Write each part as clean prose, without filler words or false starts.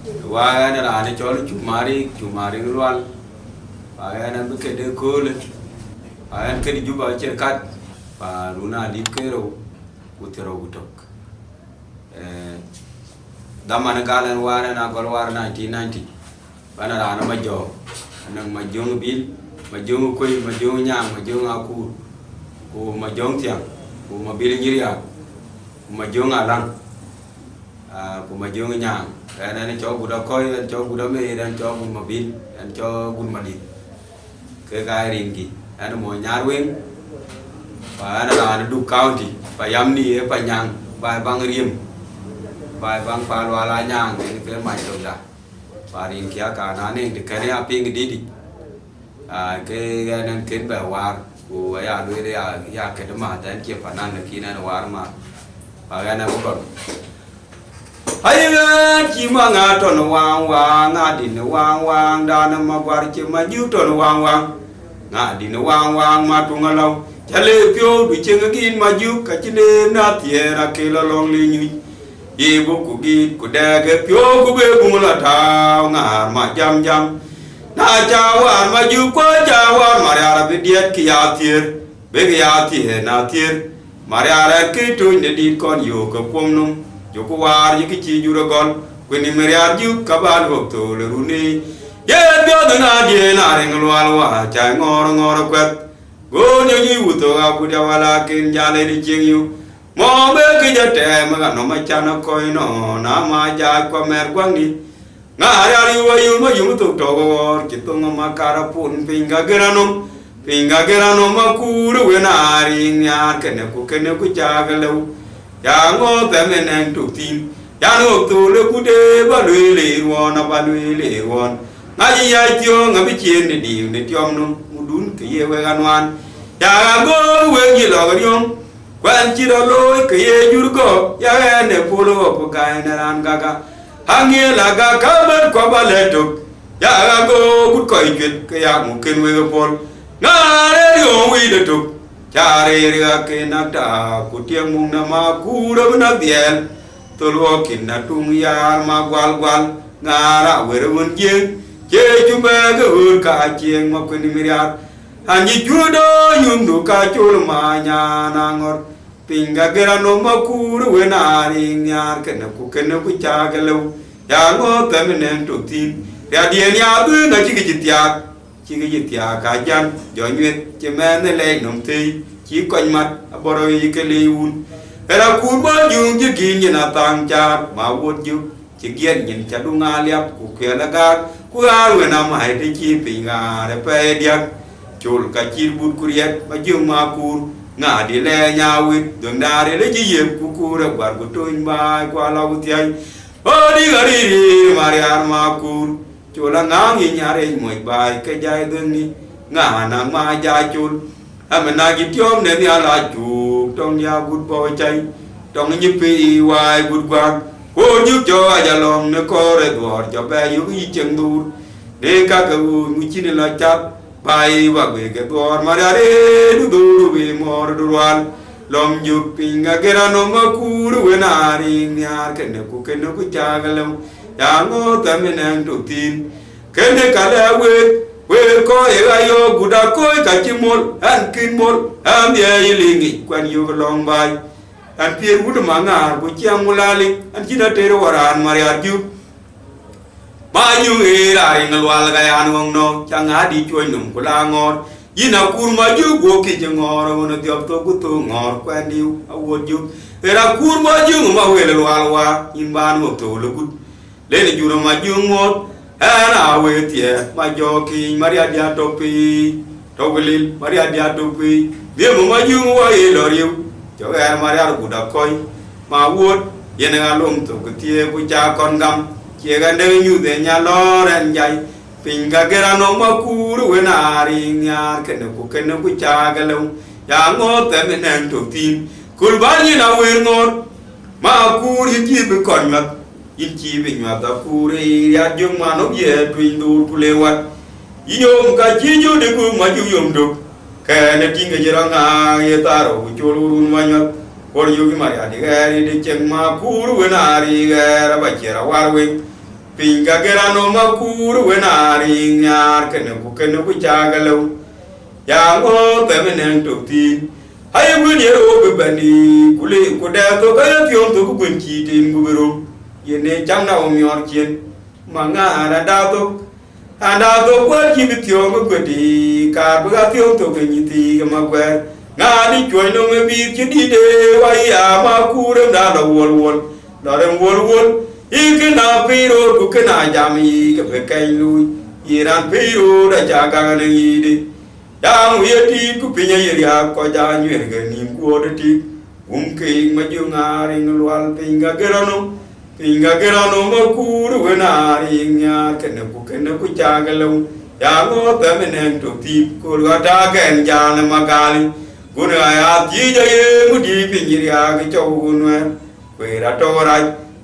wa na ra ne chol chumari rwal pa na be ke de kole pa ke di juba cher kat pa runa dit kero utero utok damana galan wara na gol war 1990 bana ra na majo nang majong bil majong koy majong nyang majong aku ko majong tiang ko mabil nyiria ko majong alang ko majong nyang ana ne cho buda koy an cho buda me dan cho bun mabil an cho bun madit ke gai rin gi ana mo nyar wen pa ana ra du county pa yam ni e pa nyang ba bang riem ba bang pa la nyang ke mai to da pa rin kia ka na ne de ke ya ping di di ke nan ken ba war ko ya lu ya ke de ma dan ke pa nan ki na war ma pa ga na ko ai chi ma nga to no wang wang nga di no wang wang da na ma gwar chi ma ju to no wang wang nga di no wang wang ma tu nga lo chale pyo du cheng gi ma ju ka chi ne na tie ra ke lo long li nyu ye bu ku gi ku da ke pyo ku be bu la ta nga ma jam jam na cha wan ma ju ko cha wan ma ra bi diet ki ya tie be ya tie na tie ma ra ki tu ne di kon yu ko pom num Joko war yiki chi jura gol kweni meriar juk kabal waktu le runi ye bio dana die na ring lwal wa cha ngor kwet go nyi wuto ga ku dia wala kin jale di ching yu mo be ki ja te ma no ma cha na koi no na ma ja kwa mer kwang ni nga ya ri wa yu ma yu to to go ki to ma kara pun pinga gerano ma ku ru we na ring ya kene ku cha ga lu ya ngo teme neng tu tin ya no tu le ku de ba le won ba le won na ya tio nga bi chien de di ne tiom no mudun ke ye we ganwan ya go we ni lo ga yom kwan chi ro lo ke ye jur ko ya ne pulo ko ka na ran ga ga hangi la ga ka ba ko ba le tu ya go ku ko i ke ya mu ken we pol na re yo wi de tu Chare ria ke na ta ku tiang mung na ma ku ra na biel to lo kin na tung ya ma gwal ngara we ra won jeng che chu ba ga ur ka chieng ma ku ni miria han ji ju do yum du ka chul ma nya na ngor pinga gera no ma ku ra we na ri nyar ke na ku cha ga lo ya ngo ta me nen tu tin ya dien ya bu na chi ki chỉ cái gì cả dân giỏi nguyệt chỉ men này lên nông thi chỉ quanh mặt boroi cái liun là cuốn bao nhiêu chỉ kia như là tàng cha mà buồn nhiêu chỉ kia nhìn cha đúng nga liệp của kia là gác của ai người nào mà hay chi phi ngà để pe điak chul cả chi bút kuriet mà dương mà cuốn ngà đi le nhà quýt đường đà để lấy chỉ dẹp của được quản của tôi bài qua lâu thì anh đi Marian mà cuốn chula ngang yi nyare moy bay ke jay deni nga na ma ja chul amena gi tiom ne ni ala chu tong ya gut bo chay tong ni pi wai gut gwak ko ju cho ja long ne ko re dor cho be yu yi cheng dur de ka ka u mu chi ne la chap bay wa be ke dor ma re du be mor du wal lom ju pinga gera no ma ku ru na ri nyar ke ne ku cha ga lem ya ngo ta me nang tu tin kene kala we ko e ga yo guda ko ka chimol an kin mol am ye yilingi kwan yo long bai an pier wud manga ko chiang mulali an china tero waran maria ju ba yu e ra ring wal ga yan wong no changa di choi num ko la ngor yina kurma ju go ki ngor wono diop to ku to ngor kwan diu awod ju era kurma ju ma we le wal wa in ban mo to lu le ni ju ma ju mot ana we tie ma jo ki maria dia topi togolil maria dia topi dia ma ju wa e lo riu jo era maria ku da koi ma wod yena lom to ku tie ku cha kon gam che ga de nyu de nya lo ren jai pinga gera no ma ku ru we na ri nya ke ne ku cha ga lo ya ngo te me nen to tin kul ba ni na we ngot ma ku ri ji be kon ma in chi be nya ta ku ri ya jung ma no ye twin du ku le wat yom ka chi ju de ku ma ju yom du ke ne tinga jira nga ye ta ro chu lu ma nya ko yu ki ma ya de ga ri de cheng ma ku ru we na ri ga ra ba che ra war we pinga gerano makuru wenari nyar kene ku chagalo ya ngo temenen to tin hay gun yero be bani kule ko da to ka fion to ku gun ki tin gubero yene jamna o mior kien manga ara da to anda to kwa ki bitio ko di ka ba fion to ke ni ti ma kwa na di choi no me bi ki di de wa ya ma ku re da da wol da re wol ikena piro ku kena jami ke be kai lui iran piro da jaga ne ide dang yeti ku pinya ya ko ja nyer ga nim ko de ti ke ma ju ngari ngwal pinga gerano ma ku ru na ri nya kene ku jaga lu ya ngo ta menen to ti ko ga ta ken ja na magali gun ya ti ja ye mu di pinya ya ke chau gun we ra to ra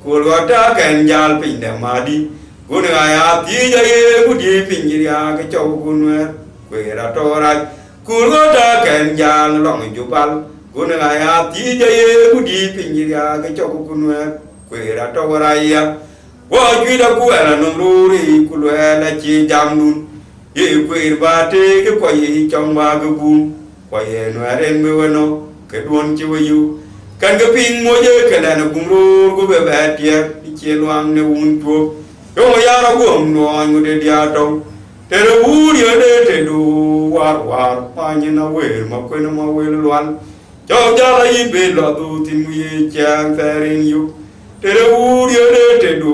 Kulwata kenjal pinda madi gun ya ti ja ye mudi pinjiriya ke chau gunwer kwera tora kulwata kenjal long jubal gun ya ti ja ye mudi pinjiriya ke chau gunwer kwera tora ya wo juida kuela nomruri kulwela chi jamnun ye kwer bate ke koyi chongwa gum koye nweren mewono ke duon chi wayu kan ga ping mo je ke na gumro go be batia che luang ne un tu yo ya ra gum no ngu de dia to te ru ri de te du war pa ni na we ma ko na ma we luan cho ja la yi be lo tu tin mu ye chang ta rin yu te ru ri de te du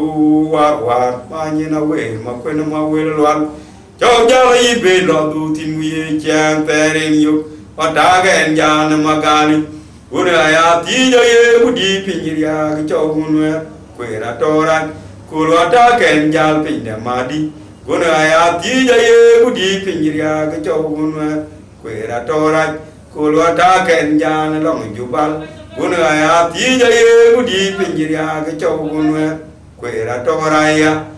war pa ni na we ma ko na ma we luan cho ja la yi be lo tu tin mu ye chang ta rin yu pa ta ga en ja na ma ga ni Unaya tiga ye mudi pinjiria ke chaugunwer kwera toran kulwata kenjal pinda madi unaya tiga ye mudi pinjiria ke chaugunwer kwera toran kulwata kenjal long jubal unaya tiga ye mudi pinjiria ke chaugunwer kwera toraya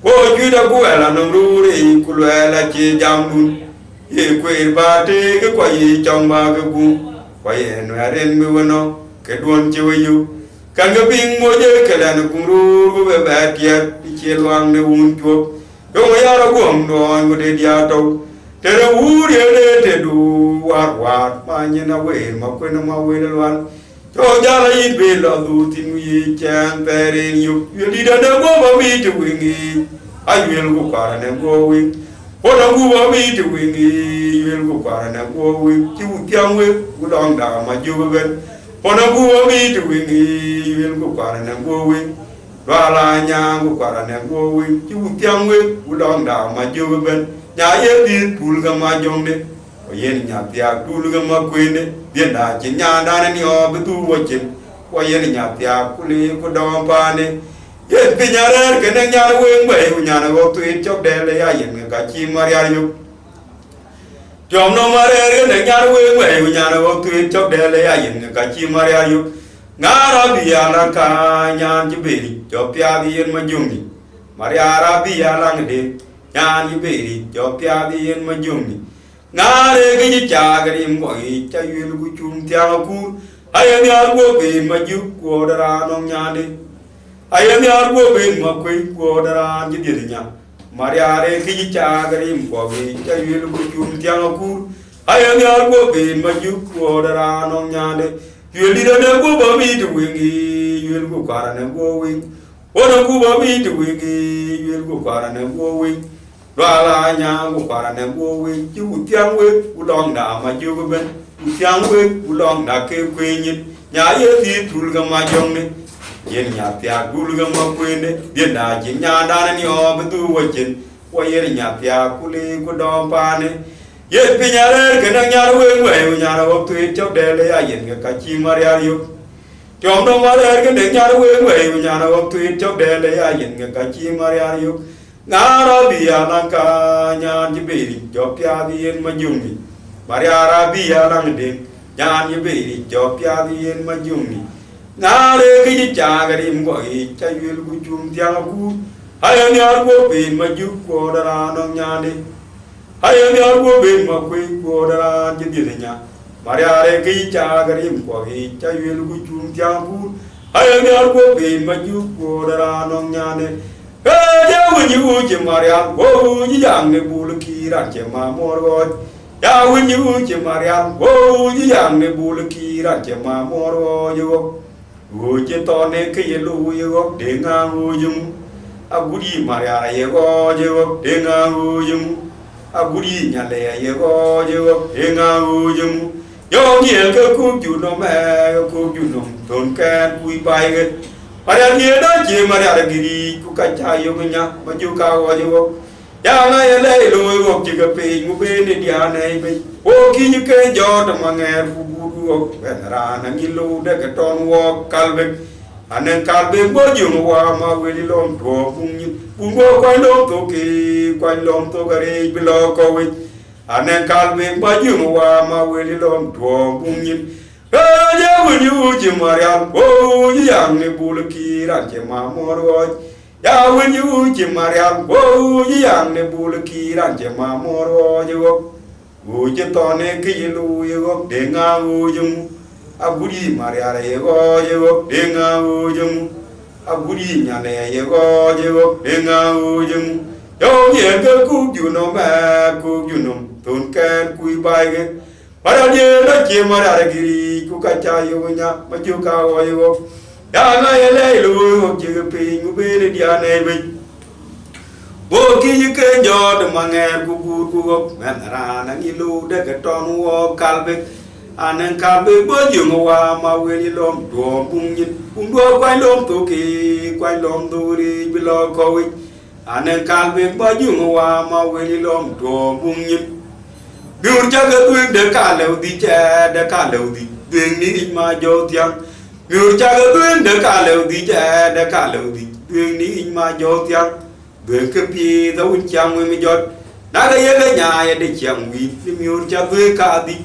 ko juda kuela nomruri kulwela chi jamdun ye kwer bate ke kwayi chamba ke gu Kwaye nwaren mi wono ke duon che wayu kan ga ping mo je ke lan kumru go be batia che luang ne un chuo yo ma ya ra gom no ngo de dia to te re u re de te du war ma ni na we ma ko na ma we luan to ja la yin be lo du tin wi chan pe re yu yu di da go ba mi tu wi ngi ai wel go ka ne go wi Wana nguwa mi tu wingi yel ko para na ko wi ti u tiang we u dong da ma ju ben Wana nguwa mi tu wingi yel ko para na ko wi wa la nya ko para na ko wi ti u tiang we u dong da ma ju ben nya ye ti tul ga ma jong de o yen nya tia tul ga ma kwe ne bien da chin nya da ne o bu tu wo chin wa yen nya tia ku li ko dong pa ne Ye pinyare ke ne nyana we ngwe nyana go tu chok de le ya yin ka chi maria yu Jom no mare ke ne nyana we ngwe nyana go tu chok de le ya yin ka chi maria yu ngara bi ala ka nyan ji be jo pya bi yin ma jumi maria ra bi ala ngde nyan ji be jo pya bi yin ma jumi ngare ke ji cha ga rim go i cha yu lu chum tia ku ay mi ar go be ma ju ko dara no nyane Ayam yar go ben ma koi go dara ji de nya mariare ki cha garim ko be cha yul bu chum tiang ku ayam yar go ben ma ju go dara no nya de yul di de go ba mi tu wingi yul go kara ne go wing ona go ba mi tu wingi yul go kara ne go wing ra la nya go kara ne go wing chu tiang we u dong da ma ju go ben u tiang we u dong da ke kwe nyin nya ye ti tul ga ma jong ne Yen nya tia gul ga ma kwene bien da ji nya da ni o bu tu wo chin wo ye nya tia ku li ku do pa ne ye pi nya re ke na nya we we nya ro tu chok de le ya yen ga ka chi ma ya yu chom do ma re ke ne nya we we nya ro tu chok de le ya yen ga ka chi ma ya yu nga ra bi ya na ka nya ji be ri jo pya bi yen ma jung ni ma ya ra bi ya na de nya ji be ri jo pya bi yen ma jung ni Nare ki cha ga rim go i cha yul bu chum tiang ku hay mi ar go bin ma ju ko dara no nya de hay mi ar go bin ma ku ko dara ji de nya maria re ki cha ga rim go i cha yul bu chum tiang ku hay mi ar go bin ma ju ko dara no nya de when you Jim Marian, oh, young Nebulaki, Ranchema Moro. Ya when you Jim Marian, oh, young Nebulaki, Ranchema Moro, you. Would you turn a Kayalu, you, Dinga, Wujum. A goody Maria, you, Dinga, Wujum. A goody Yale, you, Dinga, Wujum. Young Yelka cook you no man, cook you no, don't care, we buy it. Maria Nia, Jim Maria Giri, Kukacha, Yogina, Majuka, or you. Young I lay low, Jigga pay, Mubin, Diana, walking you can jot among air who would walk, and run and you low, decaton walk, Calvin, and then Calvin, but you know, I'm really long to Pungo, quite long to quite long to garage below Covid, and then Calvin, but you know, I'm really long to Pungo. When you Jim Marian, oh, young Nebulaki, Ranchema Moro. Ya when you Jim Marian, oh, young Nebulaki, Ranchema Moro, you would you turn a kilu, you Dinga Ujum, a goody Maria, you Dinga Ujum, a goody Yane, you Dinga Ujum. Yo, yeah, cook you no man, cook you no, don't care, we buy it. But I did Jim Maria, Kukacha, Yoga, Majuka, or you. Yana, Lu, Jigaping, Ubedi, Diana. Walking you can jot among air, Kuku, Manaran, and you decaton walk, Calvic, and then Calvic, but you know, my willy long to Pungo, quite long to quite long to below Covid, and then Calvic, but you know, my willy long to Pungo. You're just doing the Carlo, the chair, the Carlo, doing need my jotian. You're just doing the Carlo, the chair, the Carlo, doing need my jotian. Doing copy the wind jam with me jot. Naga Yaganya, the jam weed, the mule just cardi.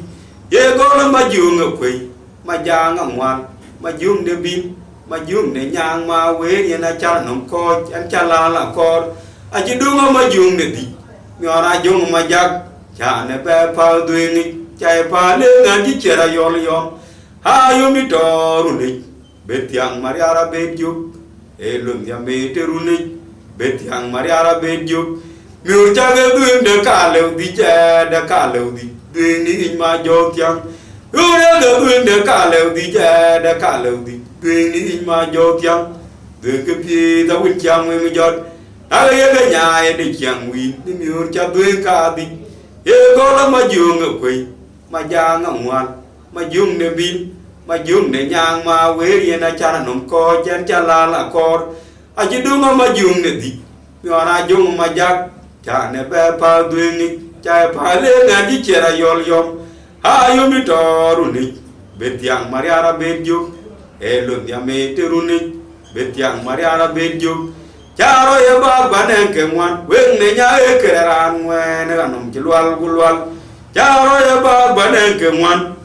Ye go on my jung away, my young and one, my young the beam, my young the young my way in a charnum court and chalala court. I do my young the deep. You're a young my jack. Chane pa doing it, Chai pa and teacher yon. How you meet or runic, Bet young Mariara bed you, Elum Yamate runic, Bet young Mariara bed you. Murchaga doing the Carlo, the Carlo, doing it in my joke young. You're doing the Carlo, the Carlo, doing it in my joke young. The copy the wind young when we jot. I have the young weed, the Murcha doing cardi. Ye go my young away, my young and one, my young the beam, my young the young my way in a chanum court and chalala court. I do my young the deep. You are a young my jack, Chane pa doing it, Chai pale and teacher yon. How you meet or runic, Bet young Mariara bed you, Elum Yamate runic, Bet young Mariara bed you. Charo yaba banenke one, when the Yakeran when Ranum Chilwal Gulwal. Charo yaba banenke one,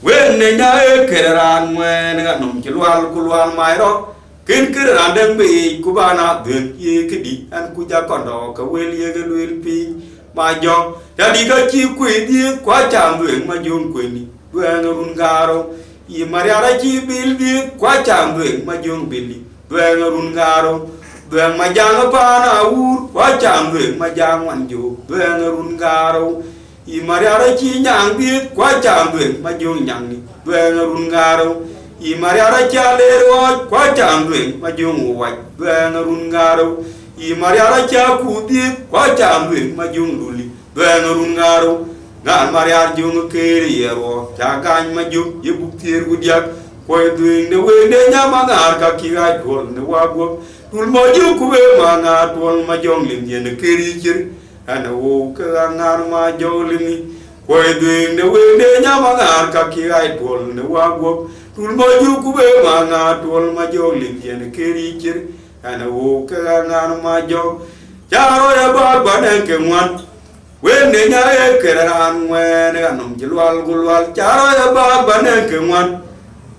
when the Yakeran when Ranum Chilwal Gulwal Myro. Kinkir and then be Kubana, then Yekidi and Kuja Kondo, Kawil Yegel will be my job. Daddy got you quit you, quite doing my young queen, when Rungaro. Ye Mariara Chi Bill be quite doing my young Billy, when Rungaro. Doing my young upon a wood, watch I'm doing my young one you, doing a rungaro. I Mariara Chiang did, quite I'm doing my young young, doing a rungaro. I Mariara Chale, quite I'm doing my young white, doing a rungaro. I Mariara Chaku did, quite I'm doing my young luli, doing a rungaro. Not Maria Jung Carrier or Chagan my you book here with yak, quite doing the way they Yamaga Kaki told the wagwalk. Tulmoju kube mana tuan majong lim the creature and a walk and arma jolini. Why doing the way they Yamaga Kaki I told the wagwalk. Tulmoju kube mana tuan majong lim the creature and a walk and arma jog. Charo about Bananke one. When the Yakeran when Anum Jilwal Gulwal, Charo about Bananke one.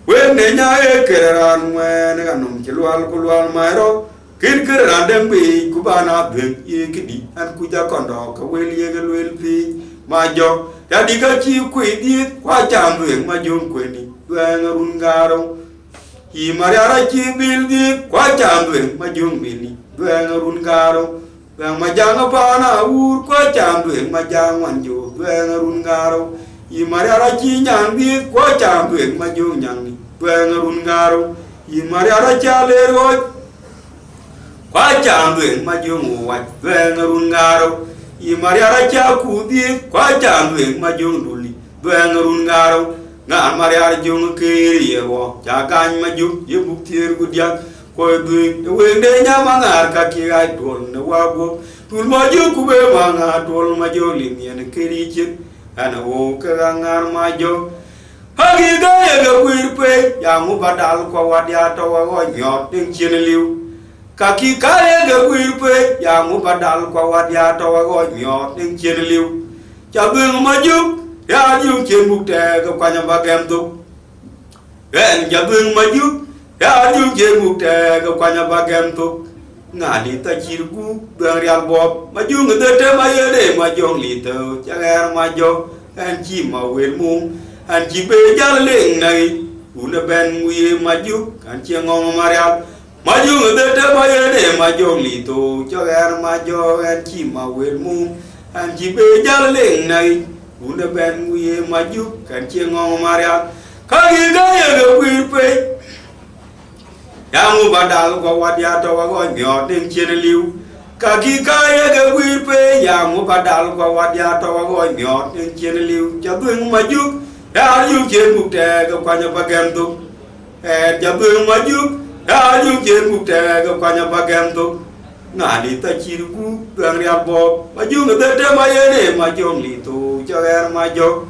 When the Yakeran when Anum Jilwal Gulwal Myro. Kinkir and then be Kubana, Yekidi, and Kuja Kondo, Kawil Yegel will be my job. Daddy got you quit it, quite I'm doing my young queenie, doing a rungaro. He Mariara Chi build it, quite I'm doing my young mini, Dueng run garo Dueng majang pana ur kwa cham dueng majang wanjo Dueng run garo I mariara chi nyang bi kwa cham dueng majung nyang ni Dueng run garo I mariara cha le roi Kwa cham dueng majung wat Dueng run garo I mariara cha ku bi kwa cham dueng majung duli Dueng run garo Nga mariara jung kiri yewo Cha kany majung yebuk tier gudyak Koi dueng Weng de nya mangar kaki gai tol na wabo Tul majung kube mangar tol majung limien kiri chit Ana wo kagangar majo Hagi gaya ga wirpe Yang badal kwa wadia tawa go nyot Deng chien liu Kaki kaya ga wirpe Yang badal kwa wadia tawa go nyot Deng chien liu Chabung majung Ya yung chien bukte Ga kwanya bagem tuk Ren jabung majung Ya yung chien bukte Ga kwanya bagem tuk Ngadi ta chirku Bang rial bob Majung ngedete mayede Majong lito Changer majo An chi ma wel mum An chi be jal leng nai Una ben nguye majuk An chi ngong marial Majung ngedete mayede Majong lito Changer majo An chi ma wel mum An chi be jal leng nai Una ben nguye majuk An chi ngong marial Kagi gaya ga wirpe Yang badal kwa wadia tawa go nyot deng chien liu Kaki kaya ga wirpe Yang badal kwa wadia tawa go nyot deng chien liu Jabung majuk Ya yung chien bukte ga kwanya bagem tuk Jabung majuk Ya yung chien bukte ga kwanya bagem tuk Ngadi ta chirku Bang rial bob Majung ngedete mayene Majong lito Chager majo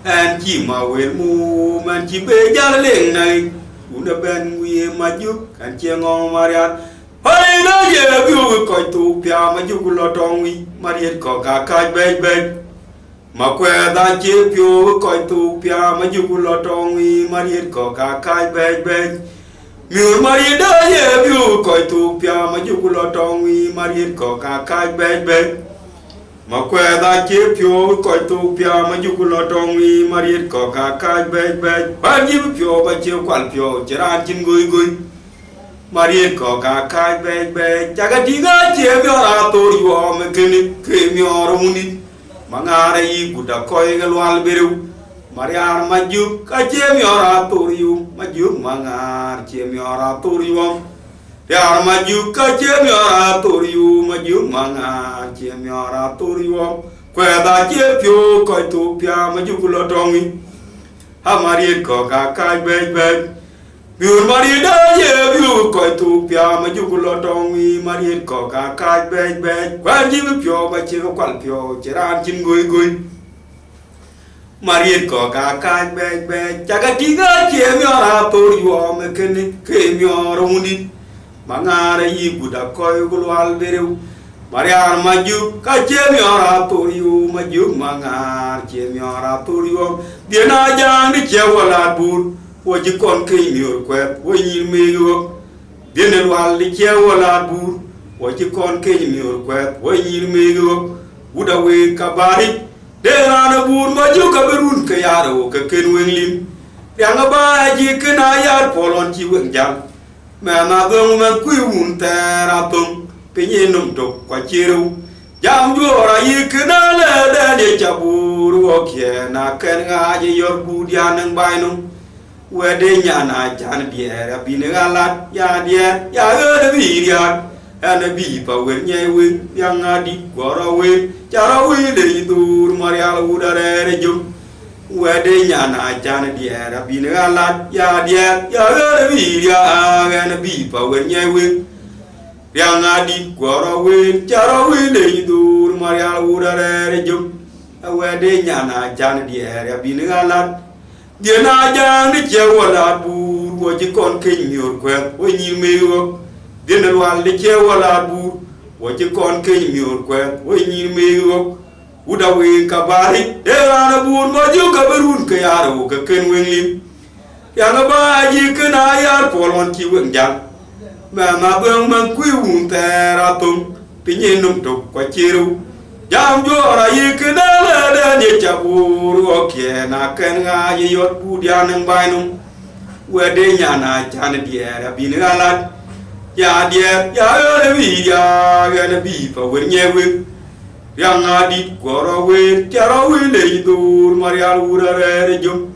An chi ma wel mu Man chi be jal leng nai Una ben nguye majuk Kan chia ngong mariat Hai na ye biu koi tu pia majuk lo tongwi Mariet ko ka kaj bej bej Ma kwe da che pio koi tu pia majuk lo tongwi Mariet ko ka kaj bej bej Miur mariet da ye biu koi tu pia majuk lo tongwi Mariet ko ka kaj bej bej Ma kwe da che pio koi tu pia majuk lo tongwi Mariet ko ka kaj bej bej Ba jib pio ba che kwal pio Cheran chin gui gui Mariet ko ka kaj bej bej Chaga tiga che pio ra tor yuo me kini ke mi oro munit Mangare yi buda koi galwal beru Mariar majuk ka che mi ora tor yu Majuk mangar che mi ora tor yuo Yar majuk ka che mi ora tor yu Majuk mangar che mi ora tor yuo Kwe da che pio koi tu pia majuk lo tongi Ha mariet ko ka kaj bej bej Miur mariet da ye biu koi tu pia majuk lo tongi Mariet ko ka kaj bej bej Kwan jim pio ba che ko kwal pio Cheran chin gui gui Mariet ko ka kaj bej bej Chaga tiga che mi ora tor yuo me kene ke mi ora mundit Mangare yi buda koi gulwal bereu Mariar majuk ka che mi ora tor yu Majuk mangar che mi ora tor yu Diena jang di che wala bur Wo ji kon ke miur kwet Wo nyir me yu Diena wal di che wala bur Wo ji kon ke miur kwet Wo nyir me yu Uda we kabarit Dena na bur majuk ka berun ke yaro ke ken weng lim Yang ba ji kena yar polon chi weng jal Mena dong men kui un tera tung Pinyi num tuk kwa chiru Jam juora yi kena le de de chaburu Okye na ken nga je yor budia neng bai nung Wede nyana chan biera bine galat Ya diet ya ene biriat Ene bi pa wer nye win Yang adi gora win Cara win de itur mariala udare rejum Wede nyana chan biera bine galat Ya diet ya ene biriat Ene bi pa wer nye win Yang adi gora win Cara win de itur mariala udare rejum Wede nyana chan biera bine galat Diena jang di che wala bur Wo ji kon ke miur kwet Wo nyir me yu Diena wal di che wala bur Wo ji kon ke miur kwet Wo nyir me yu Uda we kabari Dera na bur ma ju kaberun ke yaro ke ken weng lim Yang ba ji kena yar polon ki weng jang Ma ma beng man kui un tera tung Pinyi num tuk kwa chiru Jam juora yi kena le de ni chaburu Okye na ken nga yi yot budia neng bai nung Wede nyana chan diera bine galat ya dia ya na bi ya na bi pa wen nye we yang adi goro we charo we le dur marial ura re jum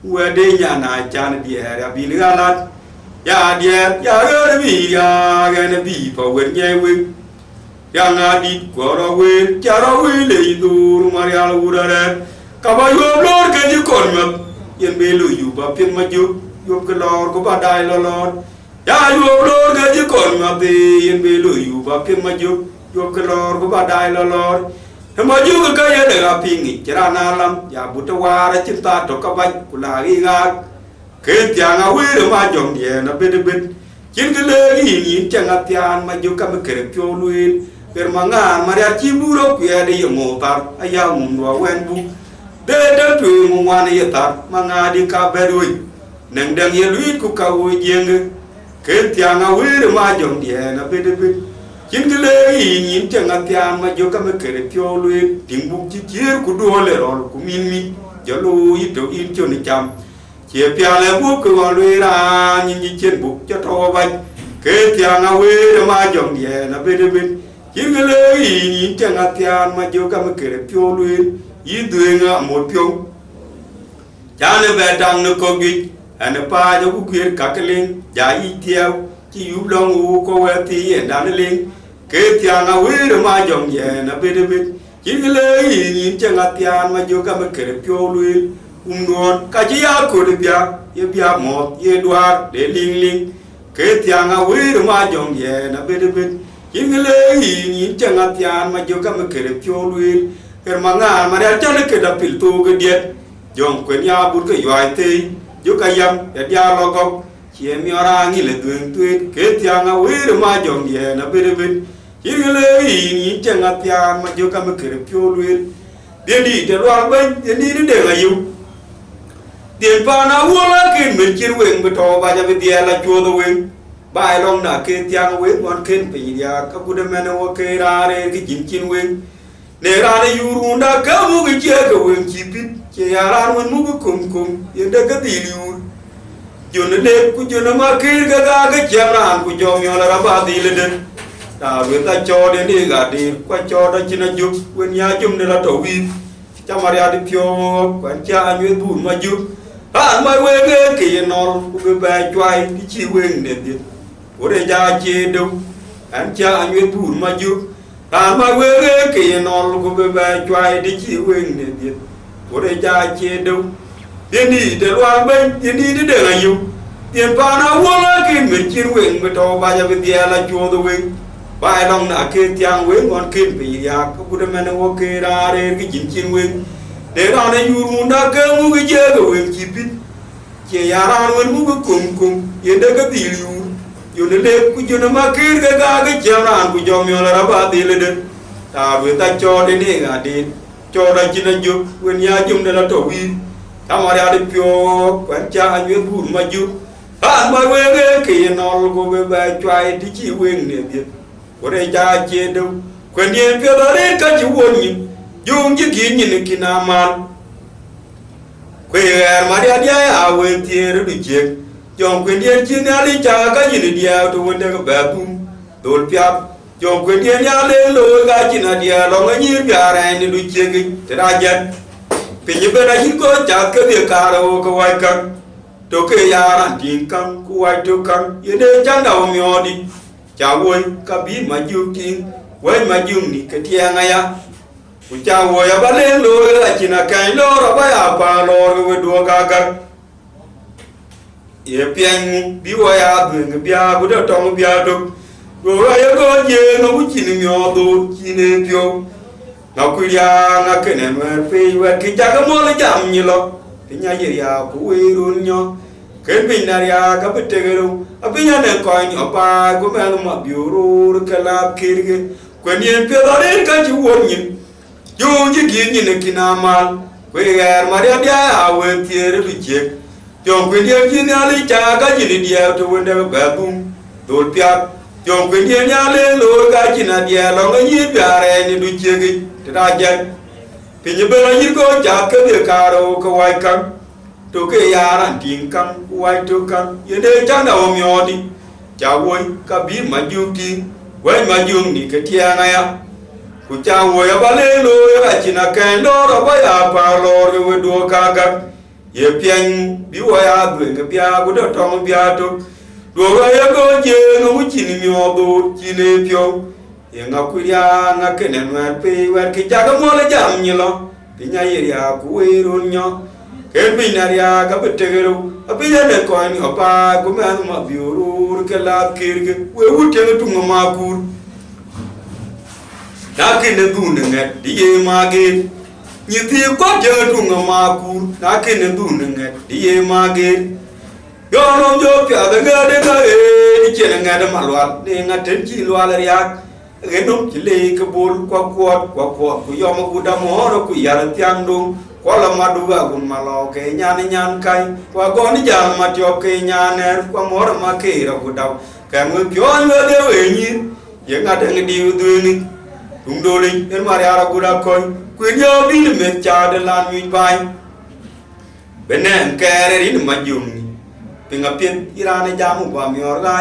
we de nya na chan dia ya bi ga lat ya dia ya na bi pa wen nye we yang adi goro we charo we le dur marial ura re ka ba yo lor ke ji kon ma yen be lu yu ba pin ma ju yu ke lor ko ba dai lor ya yu lor ke ji kon ma be yen be lu yu ba pin ma ju yu ke lor ko ba dai lor ma ju ke ya de ga pingi chara na lam ya bu ta wa ra chin ta to ka ba ku la ri ga ke tia nga we de ma jong ye na be de be chin ke le ni ni cha nga tian ma ju ka me ke pyo luin per ma nga ma ya chi bu ro pe de yo mo tar aya mun wa wen bu de da tu mu wan ye tar ma nga di ka be ru nang dang ye luit ku ka wo jeng ke tia nga we de ma jong ye na be de be chin ke le ni cha nga tian ma ju ka me ke pyo luin ting bu chi chi ku do le ro ku min mi jo lu yi to in cho ni cham chia pia le bu ku wa lui ra ni ni chen bu cho tho ba ke tia nga we de ma jong ye na be de be chin ke le ni cha nga tian ma ju ka me ke pyo luin yi đuôi ngã một phiếu, cha nó về đằng nó có gì, anh nó pa cho cũng quyết các cái linh, giá y theo, chỉ giúp lòng u có về thì hiện đang nó linh, cái tiền nào quý rồi mà dòng về nó biết, chỉ cái lấy nhìn chẳng ngặt tiền mà vô cái cái phiếu lui, luôn, cái gì áo của được bia một, đoạt để linh, cái tiền nào quý rồi mà dòng về nó biết, chỉ cái lấy nhìn chẳng ngặt tiền mà vô cái phiếu lui Hermanga Maria Chana ke da piltu ke dia jong kwen ya bur ke yai te yo kayam ya dia logo chi mi ora ngi le tueng tuet ke tia nga we ma jong ye na be be chi le ni chenga tia ma yo ka me ke pyo lu de di de ro ba de di de ga yu de pa na wo la ken me chi wen be to ba ja be dia la chu do wen ba long na ke tia nga we mon ken pe ya ka ku de me no ke ra re ki chin wen ne ra ne yurunda ka mu ke che ka wen chi pit che ya ra wen mu ko kum ye de ka ti yu jo ne de ku jo na ma ke ga che ra ku jo myo la ba ti le de ta we ta cho de ni ga di kwa cho da chin na ju wen ya jum ne la to wi cha ma ya di pyo kwan cha an we bu ma ju an ma we ge ke no ku be ba chwai di chi wen de di wo de ja che do an cha an we bu ma ju ma we ke no ko be ba chwai di chi wen ne di ko de ja che do de ni de lo ba de ni de ga yu de pa na wo la ke me chi wen me to ba ja be dia la chu do wen ba long na ke tiang wen ngon kin pe ya ko de me no ke ra re ki chin chin wen de ra ne yu mu na ke mu ke je ga wen chi pit che ya ra wen mu ko kum ye de ga ti yu yo ne le ku jo na ma ke ga che ra ku jo myo la ba ti le de ta we ta cho de ni ga di cho da chin na ju wen ya jum de la to wi ta ma ya de pyo kwan cha an we bu ma ju an ma we ke no ko be ba chwai di chi wen ne bi ko de cha che do kwen ye pyo da re ka chi won ni yung ji ki ni ki na ma kwe ma dia ya we ti re du che jong kwen ye chi na li cha ka ni dia to won de ka ba bum dol pya jong kwen ye ya le lo ga chi na dia lo nga ni bia ra ni du che gi te ra jan pe ni be na hin ko cha ka be ka ro ko wai ka to ke ya ran tin kan ku wai to kan ye de cha da mi o di cha woi ka bi ma ju tin wai ma ju ni ke tia nga ya ku cha wo ya ba le lo ga chi na kai lo ra ba ya pa lo we do ga ga ye pian bi wa ya bu bia bu da tong bia do go ya go ye no bu chi ni yo do chi ne pyo na ku ya na ke ne ma pe wa ki ja ga mo le jam ni lo pi nya ye ya ku we ru nyo ke bi na ya ka pe te ru a pi nya ne ko ni pa go ma ma bi ru ka la ki ge ko ni pe da re ka chi wo ni yo ji gi ni ne ki na ma ko ya ma ya ya we ti re bi che jong kwen ye ji na li cha ka ji ni dia to won da ba bum dol pya jong kwen ye nya le lo ga ji na dia lo ga yi bia re ni du che gi ta ja pi ni be la yi ko cha ka be ka ro ko wai kan to ke ya ran tin kan wai to kan ye de cha na o myo di cha woi ka bi ma jung ti wai ma jung ni ke tia na ya ku cha woi ba le lo ya china ken do ro ba ya pa lo ri we do ka ga ye pian bi wa ya du ke bia ku do tong bia to do wa ya go je no mu chini mi o do chine pyo ye nga ku ya nga ke ne ma pe wa ke cha ga mo le jam ni lo pi nya ye ya ku we ro nyo ke bi na ya ga be te ro abi ya ne ko ni opa ku ma ma bi ro ke la kir ke we wu te tu ma ku na ke ne du ne ngat di ye ma ge ni ti ko je tu ma ku na ke ne du ne ngat di ye ma ge yo no jo pya de ga de ga e ni che ne nga de ma lwa ni nga ten chi lwa la ya ge no chi le ke bol kwa ku yo ma ku da mo ro ku ya la tiang dong kwa la ma du ga gun ma lo ke nyan kai kwa go ni jang ma tyo ke nyan kwa mo ma ke ra ku da ka mu pyo nge de we ni ye nga de di du ni tung do li en ma ya ra ku da ko ku yo bi de me cha de lan mi bai benen ke re ni ma jum ni pinga pien ira ne jamu ba mi or ga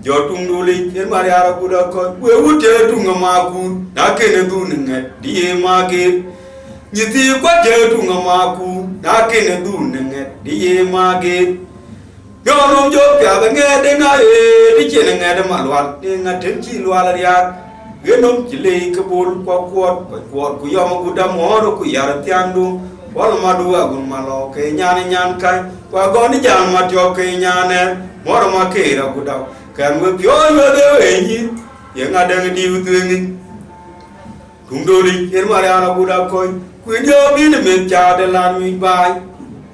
jo tung do li en ma ya ra ku da ko we wu te tung ma ku na ke ne du ni nge di ye ma ke ni ti kwa je tu ma ku na ke ne du ne di ye ma ge yo no jo pya ba nge de na e di che ne nge de ma lwa de nga ten chi lwa la ya ge no chi le ke bol kwa ku yo ma ku da mo ro ku ya ra tiang du wala ma du ga gun ma lo ke nyan kai kwa go ni jang ma tyo ke nyan mo ro ma ke ra ku da ka mu pyo yo de we ni ye nga de di u tu ni tung do li en ma ra ku da ko When you be the men child the land we buy,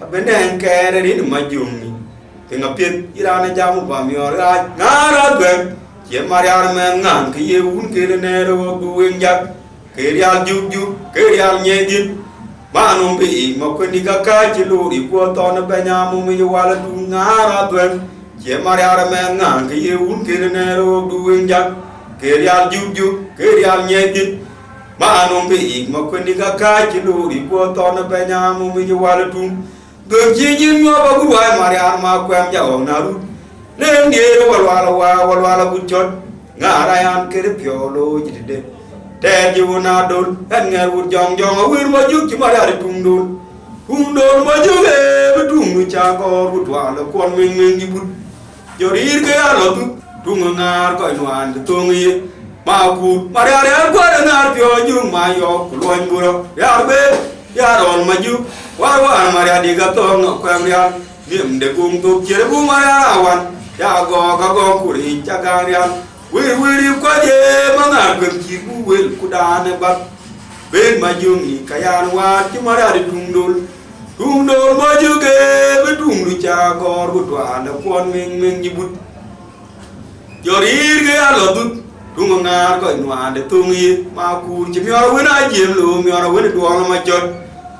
a banana carried in my jung. King of pit, Iran Jamu Bami or right, not well. Jim Mariana man, Kay won't get an arrow of doing jack. Karial Juju, Karial Yedin, Manum be, Mokunika Kachilu, the quote on a Benyamu, you want to not well. Jim Mariana man, Kay won't get an arrow of doing jack. Karial Juju, Karial Yedin. Manum be ma kwendi ka ka chi lu ri ko to na pe nya mu mi wa la tum do chi jin mo ba gu wa ma ya ma kwam ja o na ru ne ni ro wa la bu chot nga ra yan ke ri pyo lo ji de te ji wo na do han nga ru jong a wir ma ju chi ma ya ri tum do ma ju ge bu tum mu cha ko bu twa la kon min gi bu jo ri ke ya lo tu nga ko no an to ngi ma ku Maria kwa na pyo ju ma yo ku loin buro ya be ya ron ma ju wa Maria di ga to no kwa ria nim de gung tu chere bu Maria wan ya go ka go ku ri cha ga ria wi kwa je ma na ku chi bu wel ku da ne ba ben ma ju ni ka ya wa ti Maria di tung dol ma ju ke be tung lu cha go ru twa na kon men ji bu yo ri ge ya lo du tung nga ko no de tung yi ma ku chi mi ora wena jem lu mi ora wena do ma chot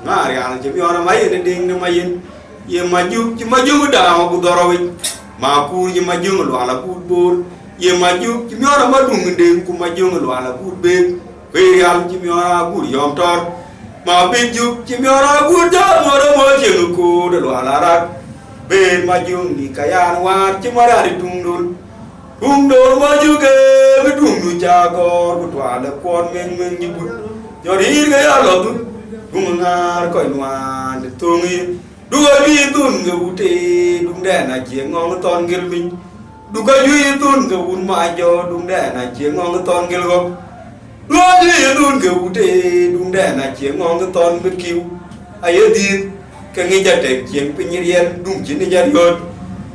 nga ria chi mi ora mai ne ding ne mai ye ma ju chi ma ju da ma ku doro wi ma ku ji ma ju lu ala ku bor ye ma ju chi mi ora ma dung de ku ma ju lu ala ku be we ria chi mi ora ku yom tor ma be ju chi mi ora ku da mo ro mo chi ku de lu ala ra be ma ju ni ka ya wa chi ma ra de tung dul tung do ma ju ke be tung du cha ko ku twa le kon men ni bu yo ri ge ya lo tu tung nga ko no de tung yi du ga bi tun ge u te dung de na che ngong ton gel min du ga yu tun ge un ma jo dung de na che ngong ton gel go lo ji tun ge u te dung de na che ngong ton be kiu ai di ke ngi ja te chen pin yen dung chin ni ja yo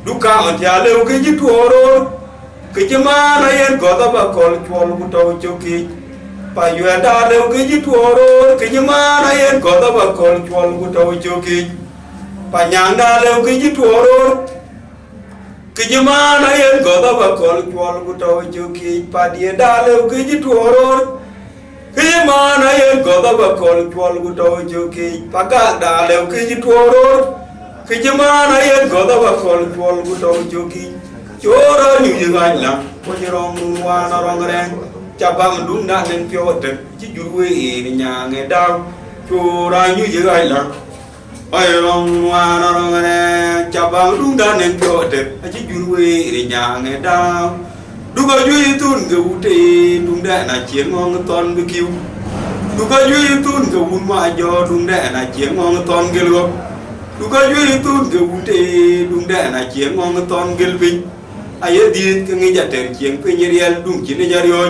du ka on ya le ke ji tu ro cái chứ mà này em có ta bà con chọn một trâu châu kỳ bà yuen đã đều cái gì thua rồi cái chứ mà này em có ta bà con chọn một trâu châu kỳ bà nhang đã đều cái gì thua rồi cái chứ mà này em có ta bà con chọn một trâu châu kỳ bà địa đã đều cái gì thua rồi cái mà này em có ta bà con chọn một trâu châu kỳ bà cả đã đều cái gì thua rồi cái chứ mà này em có ta bà con chọn một trâu châu kỳ chora nyu như anh là có như rong qua nó rong reng chả bằng đúng đã nên phiêu vật chứ chú quê nhà nghe đau chora như anh là oi rong wa na rong ne cha bang dung da nen pyo te a chi jun we ri nya nge da du ga yu tun ga u te dung da na chien ngong ton bi kiu du ga yu tun ga un ma jo dung da na chien ngong ton gel go du ga yu tun ga u te dung da na chien ngong ton gel pin ai di ka ngi ja ter chien pe ni riel dung chi ne ja ryo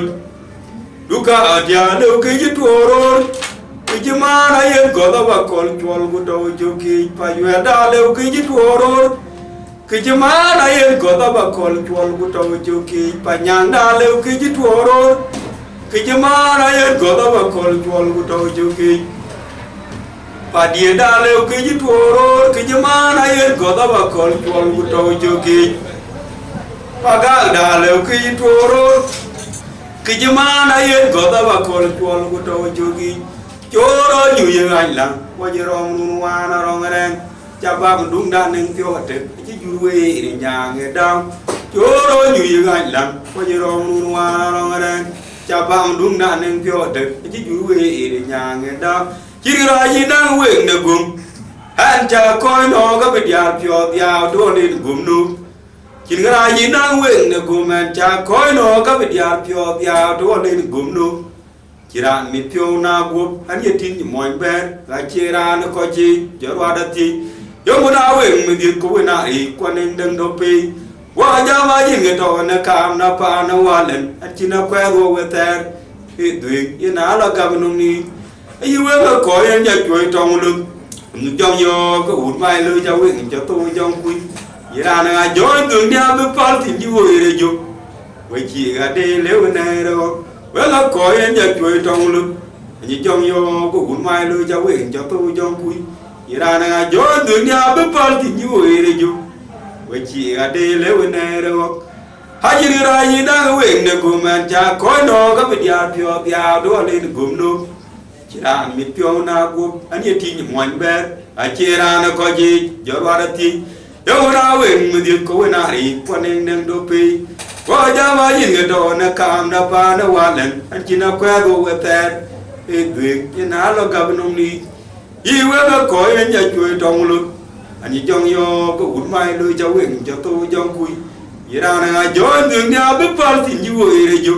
du ka a dia le ke ji tu ro Ijimana yen goda bakol chwal gudo joki pa yueda leu kiji tuoro Kijimana yen goda bakol chwal gudo joki pa nyanda leu kiji tuoro Kijimana yen goda bakol chwal gudo joki pa dieda leu kiji tuoro Kijimana yen goda bakol chwal gudo joki pa gagda leu kiji tuoro Kijimana yen goda bakol chwal gudo joki Choro nyu ye ai lang wa je rong nu wa na rong reng cha ba mun dung da ning tyo te chi ju we ri nya nge dang choro nyu ye ai lang wa je rong nu wa na rong reng cha ba mun dung da ning tyo te chi ju we ri nya nge dang chi ra yi nang we ne gum han cha koi no ga be dia pyo dia do ni gum nu chi ra yi nang we ne gum han cha koi no ga be dia pyo dia do ni gum nu Chira mi pyo na gup an ye tin moin ben la chira no ko chi jorwa da ti yo mo na we mi di ko na ri ko nen dang do pe wa ja ma yin ge to na kam na pa na wa len an chi na kwa go we ter e dui ye na la ga no ni ai we ga ko yan ja choi tong lu nu jong yo ko un mai lu ja we cho tu jong kui ye ra na jo tu nya be pal ti ji we re jo we chi ga de le we na ro Well, có em nhật chuối trong lưng, như trong yo của cuốn mai lôi cháu về cho tôi trong cúi, vậy là nàng gió từ nhà bếp pha thì như vậy đấy chú, vậy chị ở đây lấy bên này đâu, hai chị ra như đang về này của mình cha coi nó các việc nhà phiêu phiêu đó lên cùng luôn, chị ra mình phiêu na của anh ấy thì những món bé, anh chị ra nó có gì, gió qua đó thì, gió ra về mình đi có bên nào đi, quan em đang đôi pe. Wa jama yin ga do na kam na pa na walen an china kwa go weter e dwe ina lo ga bnum ni I we ga ko yen ja chue tong lu an yi jong yo ko un mai lu ja wen ja to jong kui ira na jo ndung ya be pal tin ji wo ire jo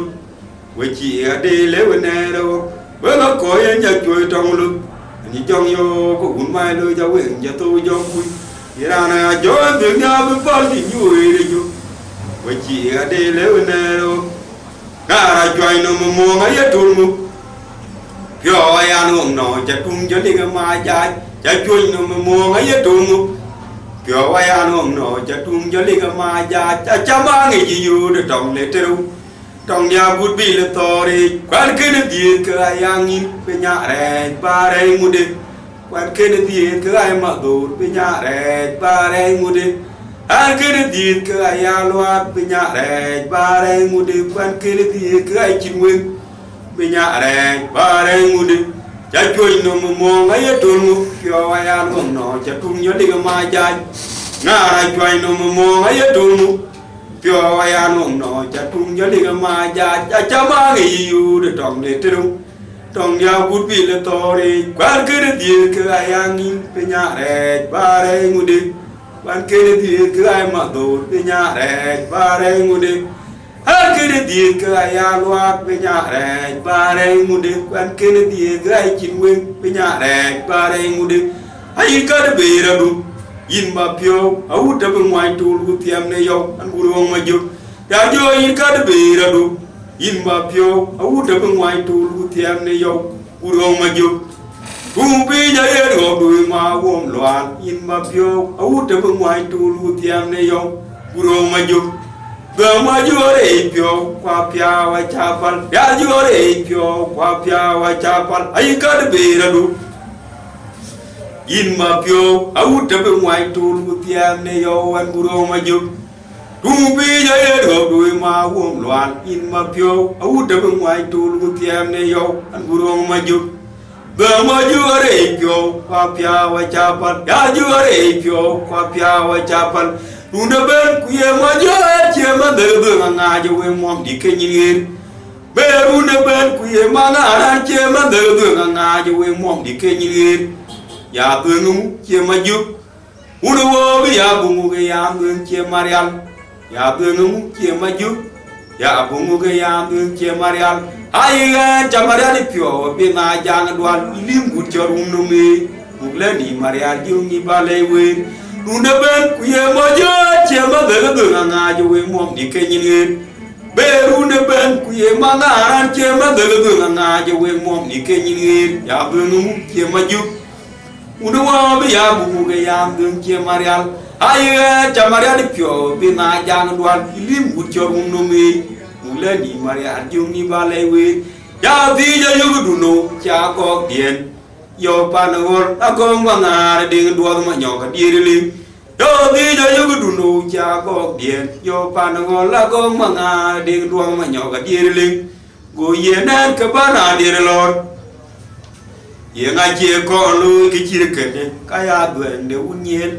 we chi a de le we na ro we ga ko yen ja chue tong lu an yi jong yo ko un mai lu ja wen ja to jong kui ira na jo ndung ya be pal tin ji wo ire jo we chi a de le we na ro ga join no mo ma ye tul mu pyo ya no no cha tung cho đi ma cha cha join no mo ma ye tul mu pyo ya no no cha tung cho đi ma cha cha ma ngi ji yu de tong le tru tong ya bút bi le to ri quan ke ne di ka yang in pe nya re pa re mu de quan ke ne di ka ai ma do pe nya re pa re mu de an kene di ka ya loat pinya re bare ngudi kwan kene di ka chinwen pinya re bare ngudi cha choi no mo ngai tunu kyo ya no cha tung yo di ma ja na ra choi no mo ngai tunu kyo ya no cha tung yo di ma ja cha ma ngi yu de tong de tru tong ya gut bi le to ri kwan kene di ka ya ngin pinya re bare ngudi Quan kene di ke ai ma do pe nya re ba re ngude ha kene di ke ai ya loat pe nya re ba re ngude quan kene di ke ai chin wen pe nya re ba re ngude ai ka de be ra du yin ma pyo au ta be ngwai tu lu tiam ne yo an bu ro ma jo ya jo yin ka de be ra du yin ma pyo au ta be ngwai tu lu tiam ne yo bu ro ma jo Bung pi ja ye go du ma wom loan in ma pyo au te bu mai tu lu tiam ne yo buro ma ju ga ma ju re pyo kwa pya wa cha pal ya ju re pyo kwa pya wa cha pal ai ka de be ra du in ma pyo au te bu mai tu lu tiam ne yo an buro ma ju Bung pi ja ye go du ma wom loan in ma pyo au te bu mai tu lu tiam ne yo an buro ma ju Gama juare pyo kwa pya wa chapal ya juare pyo kwa pya wa chapal Nunda ben kuye ma juare che ma de nga je we mom di kenyir be nunda ben kuye ma na che ma de nga je we mom di kenyir ya bưng chia mà giúp unu wo bi ya bungu ke ya bưng chia marial ya bưng chia mà giúp ya bungu ke ya bưng chia marial ai ga chamarial pio be na jang duan lim gut chorum no me mugle ni marial jung ni bale we unu ben ku ye mo jo chia ma be ga nga jo we mom di ke nyin beru ne ben ku ye ma na ran chia ma be ga nga jo we mom di ke nyin ya bưng chia mà giúp unu wa be ya bungu ke ya bưng chia marial ai ga chamarial pio be na jang duan lim gut chorum no me mugle ni marial jung ni bale we ya vi ya yu du no cha ko dien yo panagol agong wanga ding duo ma nyo ka di ling yo vi ya yu du no cha ko dien yo panagol agong wanga ding duo ma nyo ka di ling go ye nan ka bana di lor ye nga che ko lu ki chi ke ne ka ya duen de unyen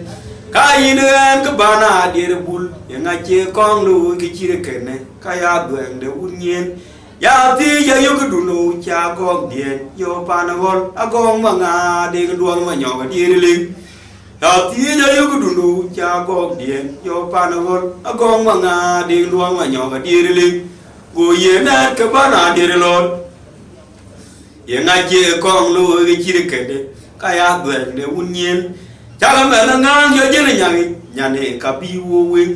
ka yin an ka bana di bul ye nga che ko lu ki chi ke ne ka ya duen de unyen ya ti ya yu du no cha ko dien yo panagol agong manga de duong ma nyo di ling ya ti ya yu du no cha ko dien yo panagol agong manga de duong ma nyo di ling go ye na ka bana di lor ye nga che ko lu ki chi ke de ka ya duen de unyen cha la me na ngang yo je nya ne ka pi wo wen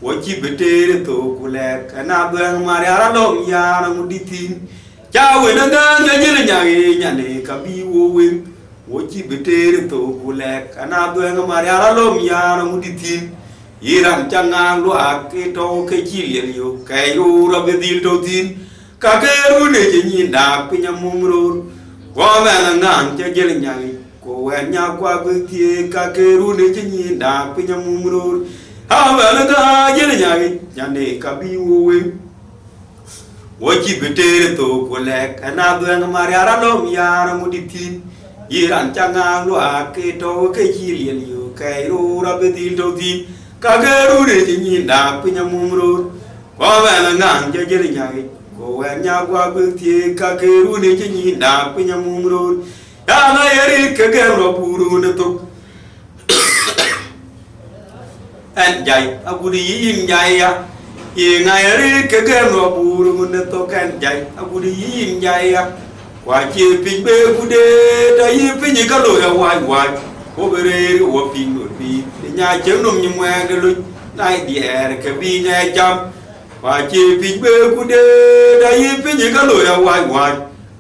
wo chi bete to kule kana bang mari ara lom ya na muditin cha we na ga nya ne ka bi wo we wo chi bete to kule kana bang mari ara lom ya na muditin iram changa lu ak to ke chi le yo kai ru ra be dil to tin ka ke ru ne je ni da pinya mumru wa ma na ngang je nya ko we nya kwa ku ti ka ke ru ne je ni da pinya mumru Hamba ga jere nyagi nyane kabi wowe wochi betere to kole kana bang mari ara lom ya muditin iran changa lu ake to ke chilien yo kai ru ra bedil to tin kagaru re ni da pinya mumru ko ba ngang jere nyagi ko wa nya gwa be kagaru ne ni da pinya mumru ya na yeri kagaru puru ne to en jai agudi yin jai ya ye ngai ri ke ke no buru mun to kan jai agudi yin jai ya kwa chi pin be gude da yi pin ka lo ya wa ko be re wo pin no bi nya chen num nyum wa de lu nai di er ke bi nya cham kwa chi pin be gude da yi pin ka lo ya wa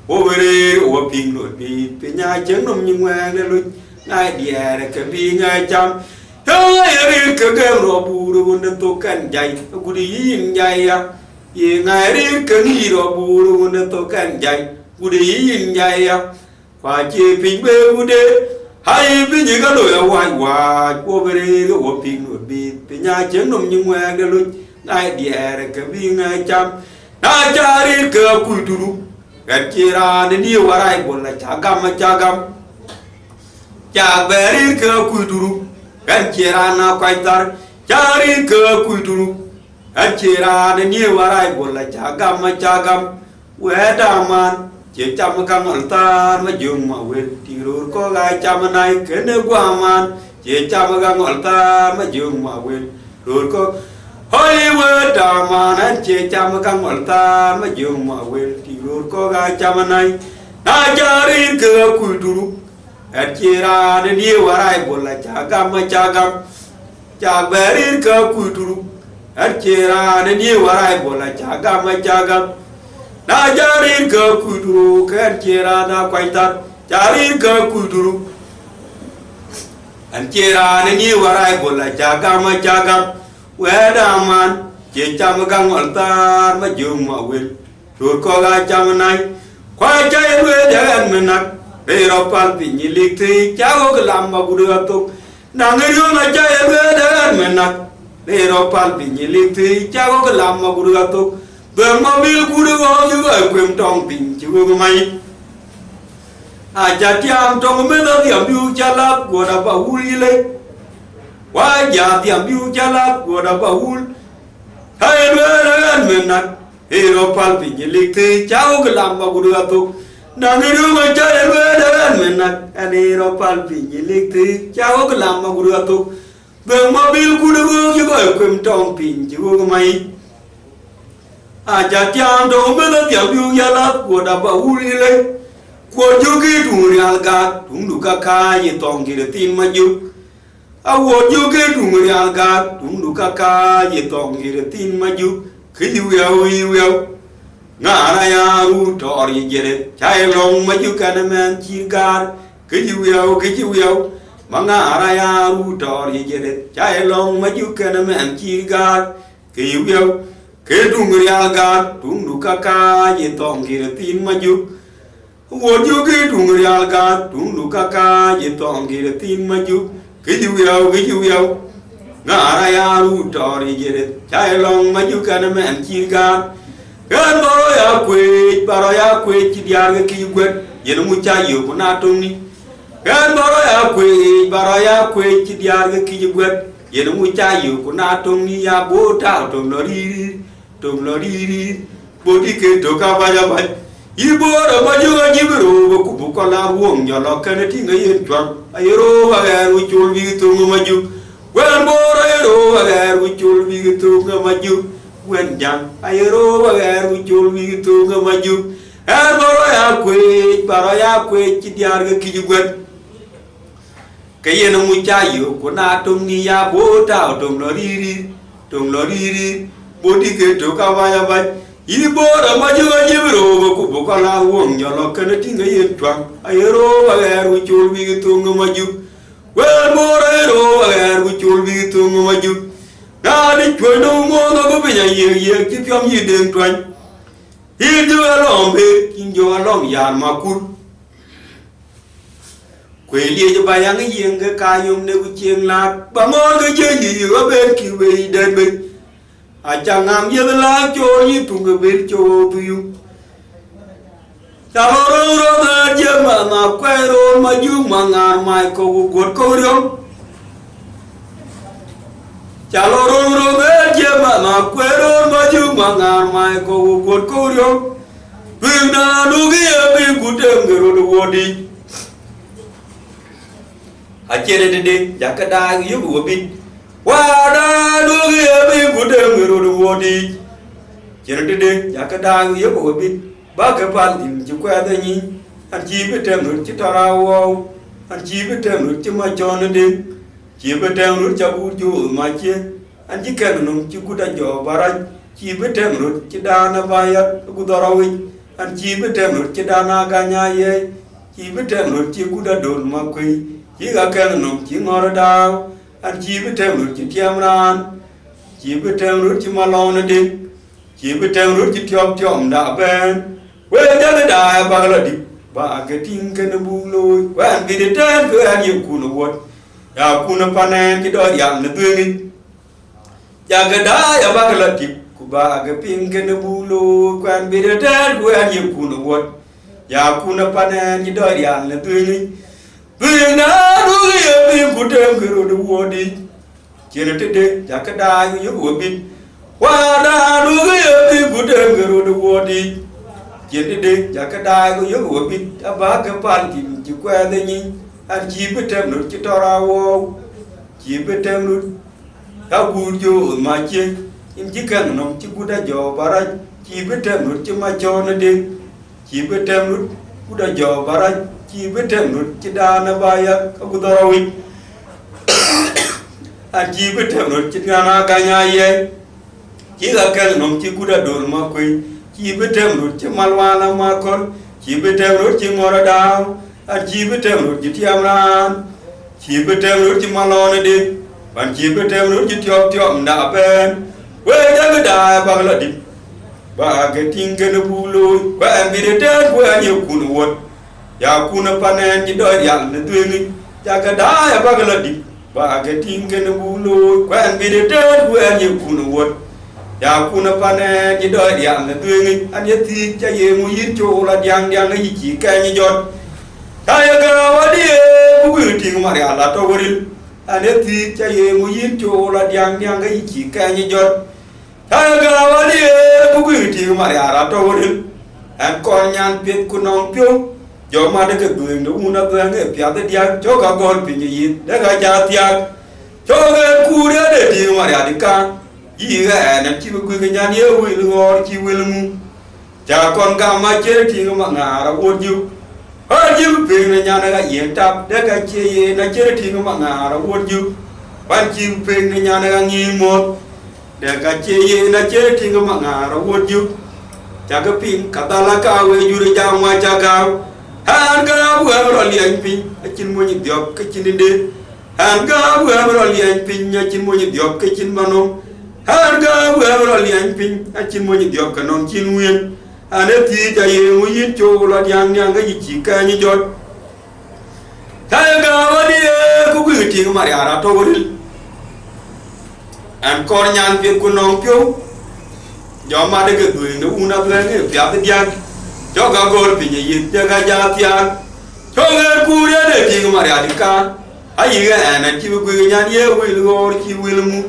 ko be re wo pin no bi nya chen num nyum wa de lu nai di er ke bi nya cham Eri kagam roburu wunda tokan jai agudi yin jai ya ye ngari kangi roburu wunda tokan jai gudi yin jai ya kwa che pin be gude hai bi ni ga lo ya wa ko bere go pin no bi pinya chen nom nyi wa ga lu nai diere ka bi nga cham na jari ka kuiduru gachira ni warai bolla chagam cha bere ka kuiduru Ganchera na kwaitar jari ke kuiduru ganchera ne ni warai bolla chagam wedaman che cham kam altar ma jum ma we tirur ko ga cham nai ke ne guaman che cham ga altar ma jum ma we rur ko hoi wedaman che cham ga altar ma jum ma we tirur ko ga cham nai na jari ke kuiduru Achira ne ni warai bolla chagam chagberin ka kuiduru achira ne ni warai bolla chagam na jarin ka kuiduru ka achira na kwaitar jarin ka kuiduru achira ne ni warai bolla chagam wedaman che cham gang altar ma jum ma wel dur ko ga cham nai kwa chai we dan menak Pero palpi nyilikti chago kelam magudu atuk nangiru ngaca ebe dan menak. Pero palpi nyilikti chago kelam magudu atuk bermobil gudu juga kuem tong ping juga mai. Aja tiang tong mena tiang biu jalap gua dapat hulile. Wajah tiang biu jalap gua dapat hul. Hai ebe dan menak. Pero palpi nyilikti chago kelam magudu atuk đang đi đường mà chơi với đứa mình nè anh đi rồi pan pin như lịch thì cháu có làm mà cũng được thôi đường mà bil cũng được chứ có quên trong pin chứ có mày cha cha đồ mới là tiểu yêu gia lát của đào bảo đi lên của chú cái trùng real gạt trùng đủ cả khai gì tòng kia tin mà chú của chú cái trùng real gạt trùng đủ cả khai gì tòng kia tin mà chú khi yêu ngã ra ya u trò gì vậy trái lòng mà chú cái này men chi gạt khi yêu mà ngã ra ya u trò gì vậy trái lòng mà chú cái này men chi gạt khi yêu cái trùng real gạt trùng đủ cả khai gì tòng kia tin mà chú wo ju ki tung real ga tung lu ka ka ye tong ki de tin ma ju ki ju yau nga ra ya ru to ri ye de chai long ma ju ka na men chi ga gan baro ya kwe chi dia ga ki gwet ye no mu cha yu ko na tung ni gan baro ya kwe chi dia ga ki gwet ye no mu cha yu ko na tung ni ya bo ta tung lo ri bo di ke to ka ba ya ba ibo da majuga jibro ko bu ko la wong yo lo kan ti nga yen twan ayro wa ga ru chul bi tu nga maju wen bo ayro wa ga ru chul bi tu nga maju wen jang ayro wa ga ru chul bi tu nga maju er baro ya kwe ti diar ga ki jugwen ke yen mu cha yu ko na tum ni ya bo ta tum lo ri bo di ke to ka ba ya ba ibo da majuga jibro ko bu ko la wong yo lo kan ti nga yen twan ayro wa ga ru chul bi tu nga maju wen bo ayro wa ga ru chul bi tu nga maju da di chwe no mo nga ko bi ya ye ti pyom yi den twan hi ju alom be kin jo alom yan ma kur kwe li je ba yang yen ga ka yum ne ku chieng la ba mo ga je yi wa ben ki we den be achang am ye la cho yi tu ge be cho tu yu ta ro ga je ma kwe ro ma ju ma ngar mai ko gu ko ryom cha ro ga je ma kwe ro ma ju ma ngar mai ko gu ko ryom wi na du ge be gu tem ge ro do wodi a chere de jakada yu gu bin wada do ge be gu dem ro do wodi chere de jakada yu gu bin ba ke pan tim ji kwa da ni an ji be tem ro chi tara wo an ji be tem ro chi ma jon de ji be tem ro cha bu ju ma che an ji ke no chi gu da jo bara ji be tem ro chi da na ba ya gu da rawi an ji be tem ro chi da na ga nya ye ji be tem ro chi gu da don ma kwi chỉ ga cái nó chỉ ngồi đào anh chỉ biết theo luật chỉ tiêm ran chỉ biết theo luật chỉ mà lo nó đi chỉ biết theo luật chỉ tiêm đã bên quê ra cái đài ba cái đi ba cái tin cái nó bu lôi quê anh bị đến trên quê anh nhiều cù nó quật ya cù nó panen cái đôi dạng nó tươi đi ya cái đá ya ba cái đi của ba cái pin cái nó bu lôi quê anh bị đến trên quê anh nhiều cù nó quật ya cù nó panen cái đôi dạng nó tươi đi vì na du ye bi ku tem ke ro do wodi chere te de jakada yu yu bi wa na du ye bi ku tem ke ro do wodi chere de jakada yu yu bi aba ke pan ti ji kwa de ni an ji bi tem no chi tora wo ji bi tem no ka gu jo ma che im ji kan no chi ku da jo bara ji bi tem no chi ma jo na de ji bi tem no ku da jo bara chỉ biết thêm luật chỉ đa na baya các cụ tao rồi anh chỉ biết thêm luật chỉ ngana kanya ye chỉ là cái nông chỉ cụ đã đồn mà quỳ chỉ biết thêm luật chỉ malwana mà con chỉ biết thêm luật chỉ ngora đào anh chỉ biết thêm luật chỉ tiêm ran chỉ biết thêm luật chỉ malona đi anh chỉ biết thêm luật chỉ tiêm đã bên quê ra cái đài bằng là đi ba cái tiếng cái nó bu lôi quê em bị đến quê nhiều cụ nó ya kuna panen ji do yal ne tuengi ya ga da ya ba ga ladi ba ga tinge ne bulo kwan bi de te ku an ye kuna wot ya kuna panen ji do yal ne tuengi an ye ti cha ye mu yin cho la dyang ne ji ka ni jot ta ya ga wa di bu gu ti ma ya la to goril an ye ti cha ye mu yin cho la dyang ne ji ka ni jot ta ya ga wa di bu gu ti ma ya la to goril an kon nyan pet ku nong pyo jo ma de ke bueng do una bueng e pya de dia cho ka gon pi yi de ga ja tia cho ge ku de de ti ma ya di ka yi ga na chi ku ge nyan ye wi ngor chi wi mu cha kon ga ma che ti ma nga ra wo ju ha ju pe na nyan ga yen tap de ga che ye na che ti ma nga ra wo ju ban chi pe na nyan ga ngi mo de ga che ye na che ti ma nga ra wo ju cha ga pin ka ta la ka we ju ri ja ma cha ga han ga bu ha ro li an pin a chin mo ni diop ka chin de han ga bu ha ro li an pin a chin mo ni diop ka chin ma no han ga bu ha ro li an pin a chin mo ni diop ka non chin wien ane ti ja ye mu yin cho la yang yang ga yi chi ka ni jot ta ga wa di ku ku ti ma ya ra to ri an kor nyan pin ku nong pyo jo ma de ke du no una blen e pya de dia cho ga gol pi yi de ga ja tia cho ga ku de de ti ma ya di ka ai ga na ti ku nyan ye wi lo chi wi mu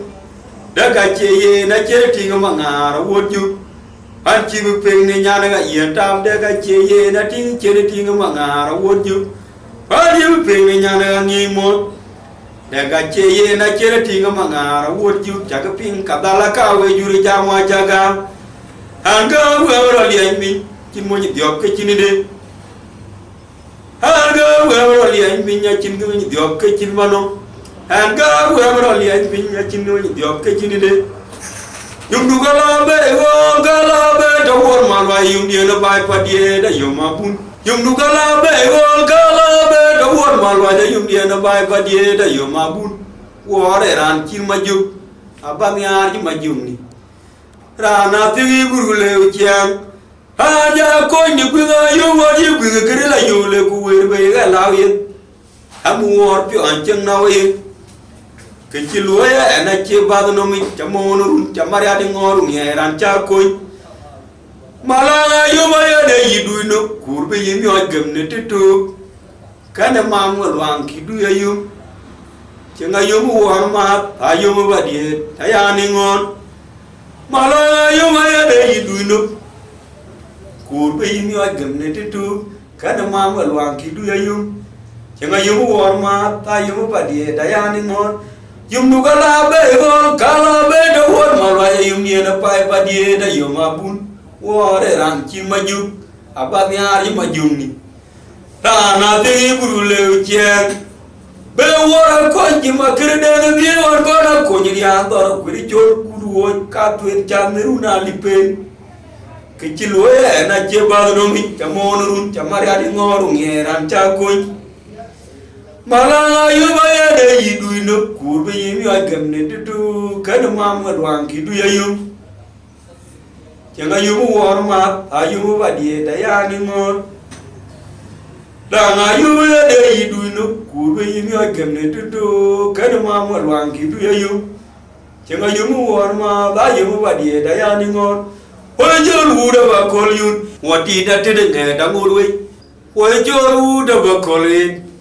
de ga che ye na che ti ma nga ra wo ju an chi bu pe ne nya na ga ye tam de ga che ye na ti che de ti ma nga ra wo ju an chi bu pe ne nya na ga ngi mo de ga che ye na che de ti ma nga ra wo ju cha ga pin ka da la ka we ju ri ja ma cha ga an ga wa ro li an mi chin mo ni diop ke chin de an ga wa ro li an mi nya chin ga ni diop ke chin ma no an ga wa ro li an mi nya chin ni diop ke chin de yung du ga la be da wor ma wa yung de na bai pa de da yo ma bun yung du ga la be da wor ma wa da yung de na bai pa de da yo ma bun wo re ran chin ma ju abam yar ji ma ju ni rana ti buru le chiam aja ko ni ku ga yo wa ji ku ga kre la yo le ku wer be ga la ye amu wor pi an chen na we ke chi lu ya na che ba no mi cha mo no run cha ma ya de ngor nge ran cha ko mala yo ma ya de yi du no kur be yi mi o gem ne te tu kana ma mo lwang ki du ya yo che nga yo mu wor ma a yo mo ba de ta ya ni ngon mala yo ma ya de yi du no kur be yi mi o gem ne te tu kana ma mo lwang ki du ya yo che nga yo mu wor ma ta yo mo ba de ta ya ni ngon yum nu ga la be gol ka la be da wor ma la yum ni na pai pa die da yo ma bun wo re ran chi ma ju aba mi ari ma jum ni ta na te buru le chen be wor ko ji ma kre de na bi wor ko na ko ni ya do ko ri chor ku wo ka tu en cha ne ru na li pen ke chi lo e na che ba no mi cha mo no run cha ma ya di ngoru nge ran cha ko mala yo ba ya de yi du no kur be yi mi a gam ne tu ka na ma ma dwang ki du ya yum cha ga yum wor ma a yum ba die da ya ni ngor da na yo ya de yi du no kur be yi mi a gam ne tu ka na ma ma dwang ki du ya yum cha ga yum wor ma ba yum ba die da ya ni ngor ho jo lu da ba kol yun wa ti da te de ne da ngor we ho jo lu da ba kol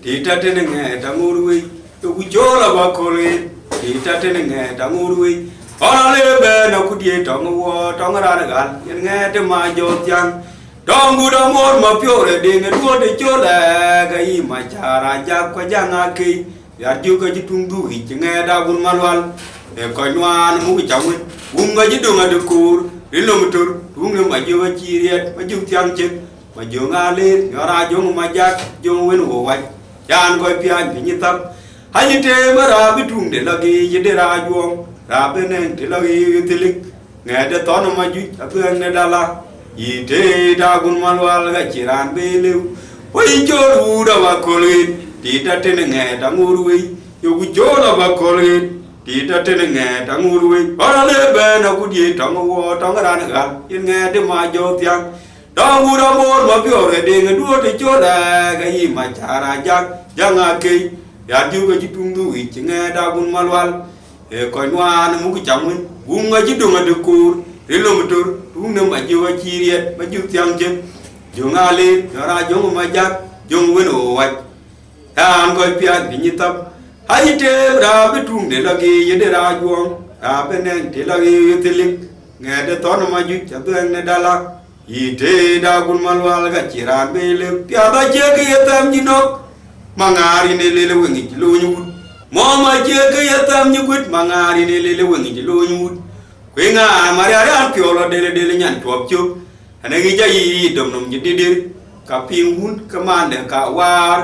ti ta te ne nge da ngor we to ku jo la ba ko le ti ta te ne nge da ngor we ora le be na ku die tong wo tong ra na gal yen nge te ma jo tyang dong gu da mor ma pyo re de nge du de cho la ga yi ma cha ra ja ko ja nga ki ya ju ga ji tung du hi nge da gun ma wal e ko nwan mu ki chang we ga ji du nga de kur ri lo mu tur tung ne ma jo ga chi riet ma ju tyang che ma jo nga le ya ra jo ma ja jo wen wo wa yan coi pian thì như tập hay như thế mà ra biết trung để là gì như để ra juông ra bên này để là gì thì lịch nghe để tao nó mà duy ở bên này đã là gì thế ra cũng mà lo là chỉ ran bê lưu quay cho đủ đâu mà coi thì ta trên nghe ta ngủ đuôi yêu cái chỗ đâu mà coi thì ta trên nghe ta ngủ đuôi ở đây bên nào cũng gì trong cái ra nữa yên nghe để mà vô tiếng đó ngu đó môn mà biểu rồi để người đua thì chỗ là cái gì mà chả ra chắc chẳng à kỳ ya ju cái chỉ tung du chỉ nghe đa bun malwal coi ngoan nó muốn cái chồng mình buông ngay chỉ đường là được cùr để lo mà tur tung nó mà ju cái chi riết mà ju tiếng chứ ju ngà lên nó ra giống mà chắc giống với nổ vậy anh coi pian thì như tập hay thế ra biết tung để là cái để ra juông ra bên này để là cái thì lịch nghe để tao nó mà ju chả tôi anh này đa la ite da gun malwal ga ciran bele pia ba je ke yatam ni nok mangari ne lele wengi lo nyut mo ma je ke yatam ni gut mangari ne lele wengi lo nyut kwe nga mari ara piolo dele nyan tuop chup ane gi jai dom nom ji didir ka pingun ka mande ka war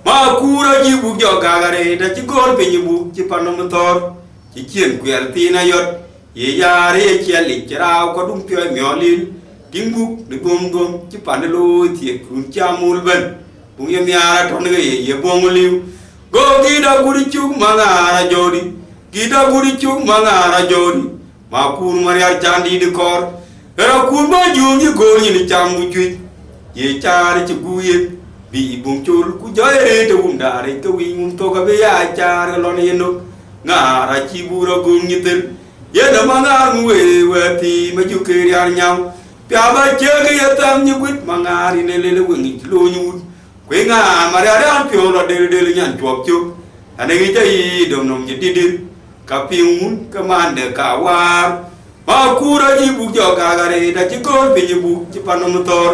ma kura ji bu jo gagare da ci gol pe ni bu ci panom tor ci cien kwel tina yot ye yare ci ali ciraaw ko dum pio miolil dimbu de gom ci pandelo ti kun chamul ben bu yem yara ton ga ye bongoliw go gi da guri chuk mangara jodi gi da guri chuk mangara jodi ma kur mariar chandi de kor era kur ma jungi gol ni chamu chui ye char ci guye bi bum chul ku joyre de bum dare ko wi mum to ga be ya char lon yeno ngara ci buro gum ni tel ye da mangar mu we ti ma ju ke yar nyam pya ba che ke yatam ni gut mangari ne le wengi lo nyu kwe nga mariar an pyo lo de nyan chuop chu ane gi jai dom nom ji didir ka pingun ka mande ka war ma kura ji bu jo ka gare da ci gol pe ji bu ci panom tor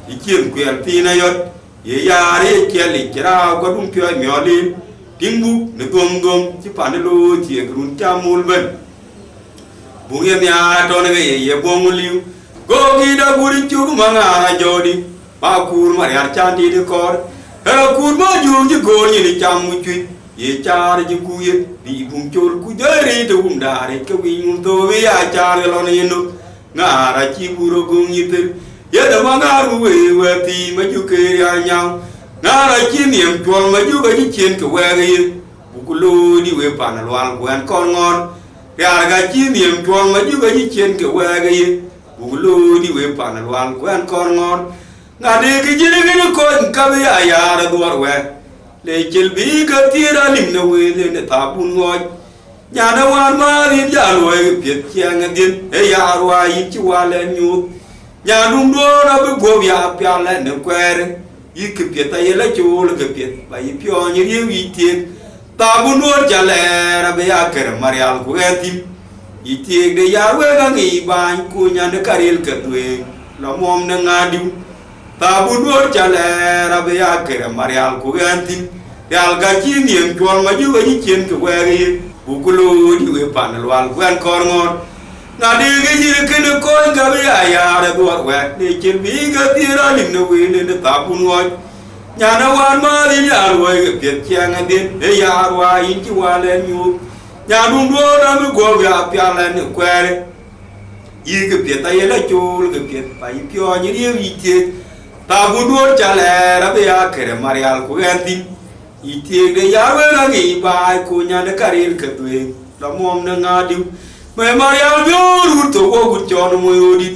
ci cien kwel tina yot ye yare keli kira ko dum pyo mioli dimbu ne gom ci panelo ci grun chamul ben bu ye ya to ne ye bomuliu go gi da guri chu mangara jodi ma kur mariar chandi de kor era kur ma jungi gol ni chamu chui ye char ji kuye bi bum chol ku jere de bum dare ke wi mum to we ya char lo ne no ngara chi buro gum yitel ye da mangar we ti ma ju ke ya nyang ngara chi niem chol ma ju ga ji chen ke we ge bu ku lo di we pan lwal ku an kon ngon ya ga chi niem chol ma ju ga ji chen ke we ge bu ku lo di we pan lwal ku an kon ngon ngade ke jere ge ko ka be ya ya ra duar we le chel bi ka tira lim na we le ne ta bun ngoj nya na wan ma rin ja loy piet chiang din e ya rwa yi chi wa le nyu nya dum do na be go ya pya le ne kwer yi ke piet ta ye le chu le ke piet ba yi pyo ni ri wi tiet ta bun do ja le ra be ya ker marial ku etim yi tiek de ya we ga ngi ba ku nya de karil ke we lo mom na ngadiu ta bu nuor chale rabe ya kere marial ku gantin yal ga chi niem chol ma ju ga chi chen ke we gi bu ku lo di we pan wal ku an kor ngor na de ge ji ke ne ko ga be ya re do we de chen bi ga ti ra lim ne we ne ta bu nuor nya na wan ma ri ya we ge pet chiang den e ya wa yin chi wa le nyu nya dum do na me go ya pya le ne kwere yi ge pet ta ye la chul ge pet pa yi pyo ni ri wi ti ta bu nuor chale rabe ya kere marial ku gantin ite de ya we na ngi ba ku nya de karil ke twe la mom na ngadiu me marial yo ru to go gu chon mo yodi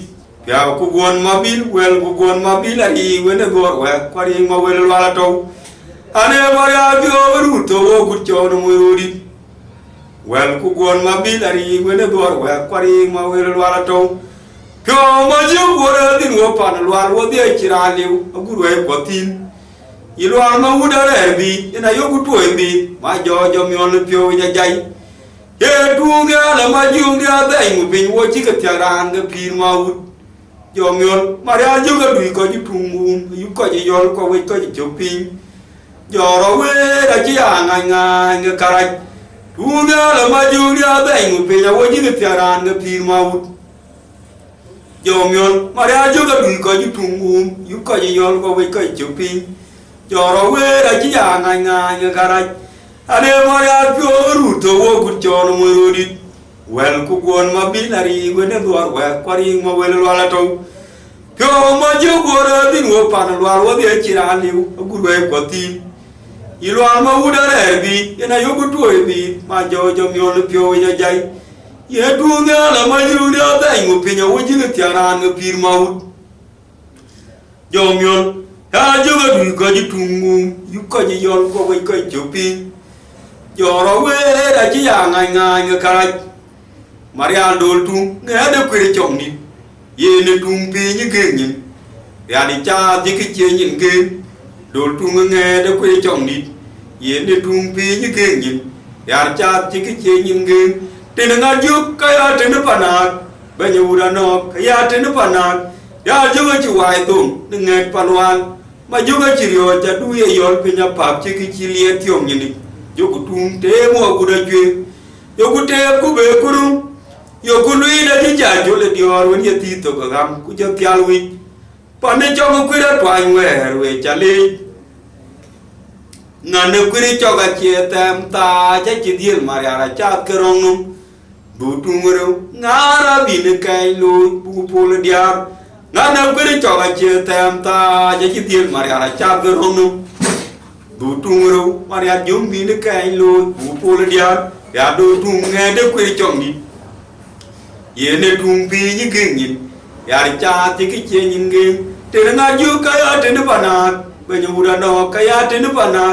pya ku gon mabil wel ku gon mabil ari we ne gor we kwari ma wel wala to ane marial yo ru to go gu chon mo yodi wel ku gon mabil ari we ne gor we kwari ma wel wala to Kyo ma ju wora din wo pan lwal wo de chiraliu aguru e potin ilwal ma udare bi ina yogu to bi ma jo mi on pyo ya jai ye tu ga la ma ju ga dai mu bin wo chi ka tiaran ga pir ma ud jo mi on ma ya ju ga bi ko ji tumum yu ko ji yol ko we ko ji chopin jo ro we da chi ya nga kara tu ga la ma ju ga dai mu bin wo chi ka tiaran ga pir ma ud Yomion, Maria Joga Duko, you tum, you call your go away, chopin. Your away, I jang, I garage. And then Maria Pure root to walk with John Murudi. Well, cook one mabilary when the door were quarrying my well walato. Pure Majo water didn't open a while with the chirali, a good way for tea. You are my wood and and I go to a bit, my Jojo Mion Pure in a jay. Ye tu nga la ma ju da dai ngo pe nya wo ji ga tiara nga pir ma wut jo myon ha ju ga du ko ji tungu yu ko ji yon ko we ko ju pi jo ro we da ji ya nga ka maria dol tu nga da ku ri chong ni ye ne tum pi ni ge ni ya ni cha ji ki che nyin ge dol tu nga da ku ri chong ni ye ne tum pi ni ge ni ya cha ji ki che nyin ge Tena juk kaya tena panak banyak udano kaya tena panak ya juga ci way tum nget panwan ma juga ci rio ca duye yol pinya pap ci ki ci liet yom ni yoku tum te mo guda jwe yoku te ku be kurum yoku lui da ci ja jole dior won yeti to ko gam ku ja pyal wi pane cho ku ra twan wer we cha le ngane ku ri cho ga ci tem ta ca ci diel mariara cha kerong num bu tungro ngara bin kai lu bu pol diar ngane ku ri cho ga ci tem ta ca ci diel mariara cha kerong num bu tungro maria jum bin kai lu bu pol diar ya do tung nghe de ku ri chong ni yene tung pi ni gin ya ri cha ti ki che nyin gin te na ju ka ya te ne bana be nyu da no ka ya te ne bana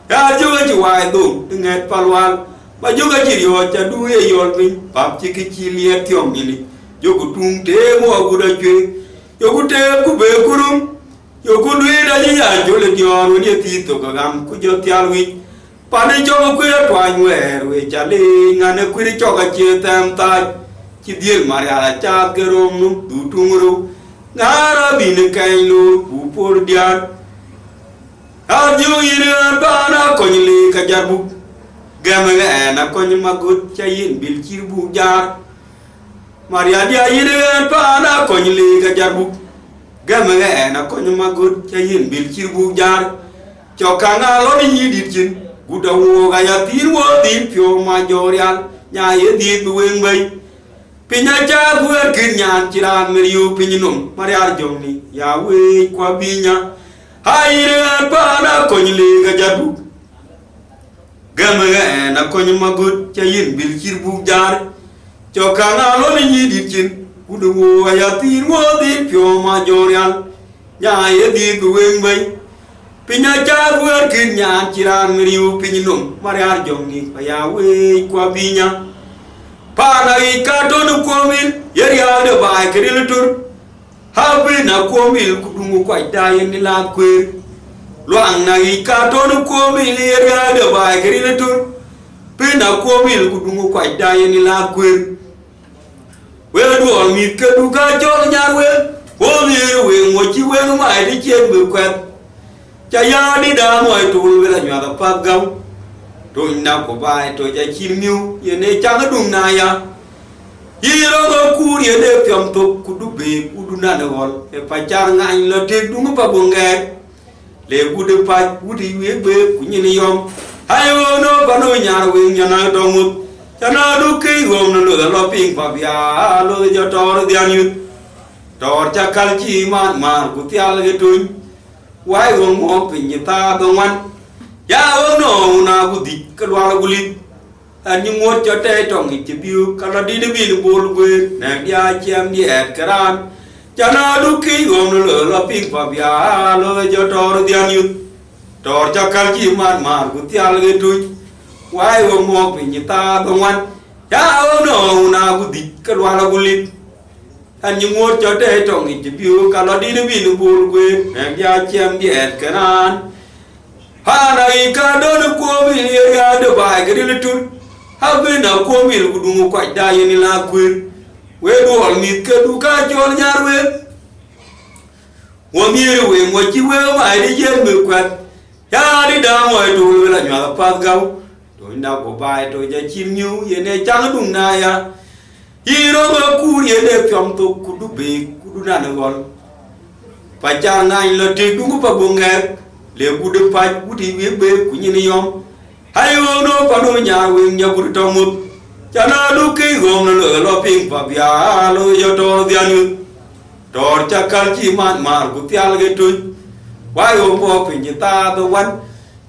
ya ju ga ji wai du nget palwan ba ju ga ji yo cha du ye yol bin pap chi ki chi liet yom ni yo ku tung te mo gu da jwe yo ku te ku be kurum yo ku lui da ji ya ju le yor wo ni ti to ka gam ku jo tial wi pa ne cho ku ya twa wer we cha le ngane ku ri cho ga che tam ta ci diel mariara cha gerom nu du tungro ngara bin kai lu bu por diar adyo ire bana ko ni ka jarbu gamga na ko ni magut cha yin bil ci bu jar maria dia ire bana ko ni ka jarbu gamga na ko ni magut cha yin bil ci bu jar cho kana lo ni dit chin gudawo ga ya tir wo din pyo ma jorial nya ye dit wen bai pinya cha buer kinyan ciran meriu pinyinum mariar jomni ya we kwa binya haire pana konyli ga jadu gamga na kony magut chayin bil kirbu jar chokana lo ni dichin kudu ayatin wodi pyo ma jorial ya ye di dueng bai pinya cha buer kinyan ciran meriu pinyinum mariar jomni ya we kwa binya pana ika tonu komil yeri ade bai keril tur habi na komil kudungu kwa dayen ni la kwe luang na ika tonu komil yeri ade bai keril tur pina komil kudungu kwa dayen ni la kwe we do mi kedu ka jol nyarwe o mi we ngochi we no mai di chen bu kwet cha ya di da moi tu we la nya da pa gam to na ko bai to ja chimiu ye ne chang dung na ya yiro go ku ye ne pyam to ku du be ku du na de gol e pa char ngai lo te dung pa bonge le ku de pa ku di we be ku ni ni yom hayo no ba no nyar we nya na do mu cha na du ke gom no lo ping pa bia lo jo tor dian yu tor cha kal chi man mar ku tial ge tun wai go mo pin ni ta go wan ya no na ku di ka wa ku lit an ni ngot cho te tong ni chi biu ka la di de bi bol gwe na ya chem di et karan cha na du ki gom no lo ping pa bia lo jo tor dian yu tor cha kal chi man mar ku tial ge tu wai go mo pin ni ta go wan ya no na ku di ka wa ku lit an ni ngot cho te tong ni chi biu ka la di de bi bol gwe na ya chem di et karan hana ika don ko mi ya de ba gari tur habe na ko mi gudu ko da yini la kwir we do ol mi ke du ka jol nyar we wo mi we mo chi we ma ri je mi kwat ya di da mo du la nya pa gaw to na ko ba to ja chim nyu ye ne chang dung na ya yi ro ma ku ye ne pyom to ku du be ku du na ne gol pa cha ngai lo ti du pa bu nge le ku de pa ku ti we be ku ni ni yom hayo no pa no nya we nya ku to mu cha na du ki gom no lo ping pa bia lo yo to dia nu tor cha kal chi man mar ku tial ge tu wa yo mo pin ni ta to wan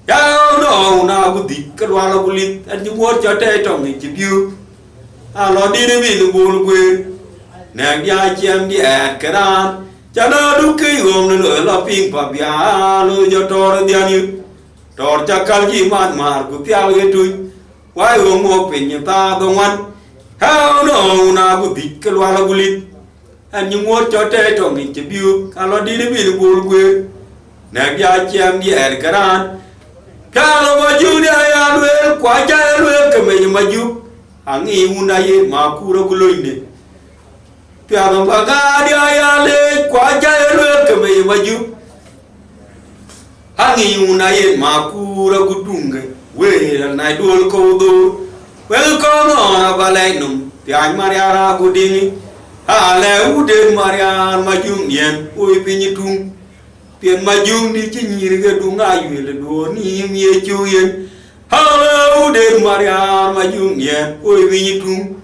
ya no na ku di ka wa lo ku lit an ni mo cha te tong ni chi biu a lo di de bi lu bu lu kwe na ya chem di at ka ran cha na du ki gom no lo ping pa bia lo yo to dia nu tor cha kal chi man mar ku tial ge tu wa yo mo pin ni ta to wan ha no na ku di ka wa lo ku lit an ni mo cha te tong ni chi biu a lo di de bi lu bu lu kwe na ya chem di at ka ran ka lo ma ju ni ya lu kwa cha lu ke me ma ju angi una ye ma ku ro ku lo ni piano baga dia ya le kwa ja le ke me maju hangi una ye makura gudunge we na dol ko do we ko no na balenum pian mariara gudini ale ude marian majung yen oi pinyitung pian majung ni chinyiri ga dunga yele do ni mi chuyen ale ude marian majung yen oi pinyitung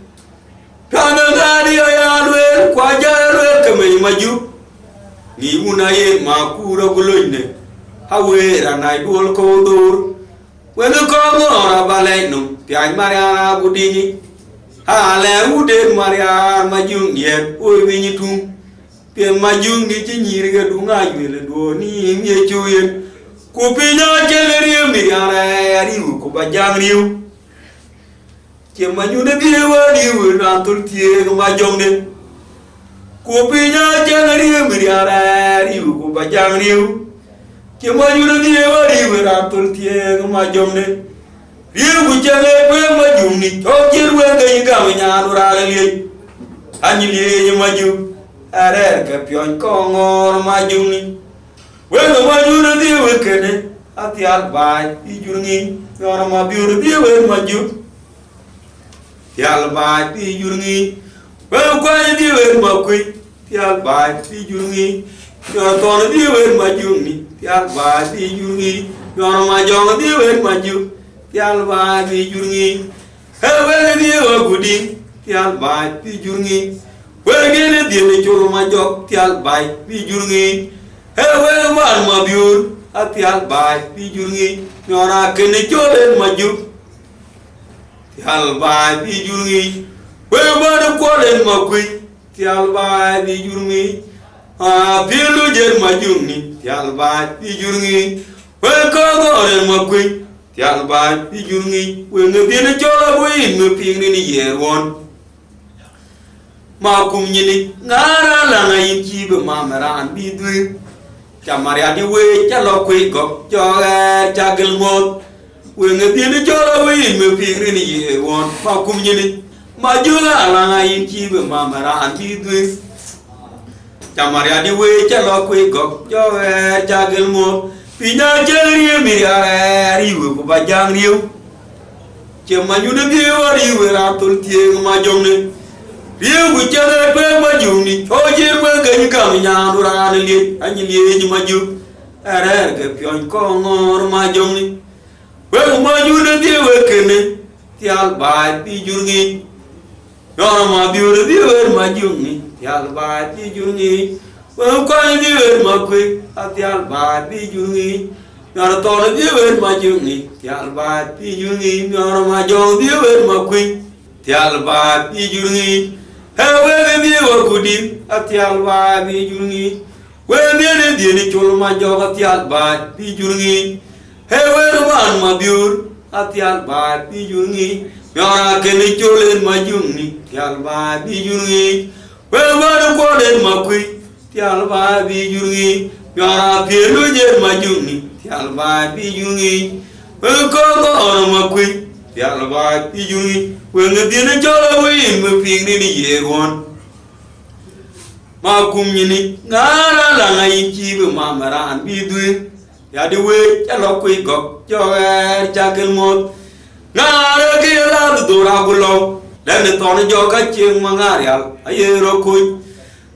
kana ngadi ya lwe kwa ja lwe kame maju ni una ye makura gulonne hawe ranai dol ko dur when ko ngora balenum pian marian gudini ale ude marian majung yen oi pinyitung pian majung ni chinyiri ga dunga yele do ni mi chuyen ku pinya cheneri mi ara ari ku bajang riu che manyune biwa ni na tultie ma jongne ku pinya cheneri mi ara ari ku bajang riu che manyune biwa ni na tultie ma jongne riu ku chele pe majung ni chokirwe ga ga nya nura le anyi le maju are ka pion ko ngor majung ni we no manyune biwa kene ati albai ijurni yora ma biur biwa maju tial bai pi jurni we kwa di we ma kui tial bai pi jurni yo ton di we ma jurni tial bai pi jurni yo ma jong di we ma ju tial bai pi jurni he we di we gudi tial bai pi jurni we gene di ne choro ma jok tial bai pi jurni he we ma biur atial bai pi jurni yo ra kene cholen ma ju tial bai bi jurni we ba ko len ma kui tial bai bi jurni a pilu jer ma jurni tial bai bi jurni we ko len ma kui tial bai bi jurni we ne bi ne chola we no pi ni yer won ma kum ni ngara la ngai chi be ma maran bi du chamaria di we cha lo kui go cho cha gel mot we ngati chola we me pigri ni ye won pa kum ni ma jula la ngai chi be ma mara anti du chamaria di we cha lo ku go cho cha gel mo pinya jeri mi ara ri we ko ba jang riu che ma nyu ne bi wa ri we ra tul tie ma jong ne riu ku cha le pe ma ju ni cho jer we ga ni ka mi nya du ra ni anyi li ni ma ju ara ga pion ko ngor ma jong ni we ma june di we kene tial bai pi jurni yora ma biur di we ma jurni tial bai pi jurni we ko di we ma kwe tial bai pi jurni yora to di we ma jurni tial bai pi jurni yora ma jong di we ma kwe tial bai pi jurni he we di we kudi tial bai pi jurni we di ni chul ma jong tial bai pi jurni hewe man ma biur atial ba pi jurni yora kene cholen ma jurni tial ba pi jurni we ma ko len ma kui tial ba pi jurni yora pelu je ma jurni tial ba pi jurni we ko ma kui tial ba pi jurni we ngene chola we me pi ni ye won ma kum ni ngara la ngai chi be ma maran bi du ya di we cha lo kui go cho cha kel mot ngare ki la du ra gulo le to ne jo ka ching ma ngare al aye ro kui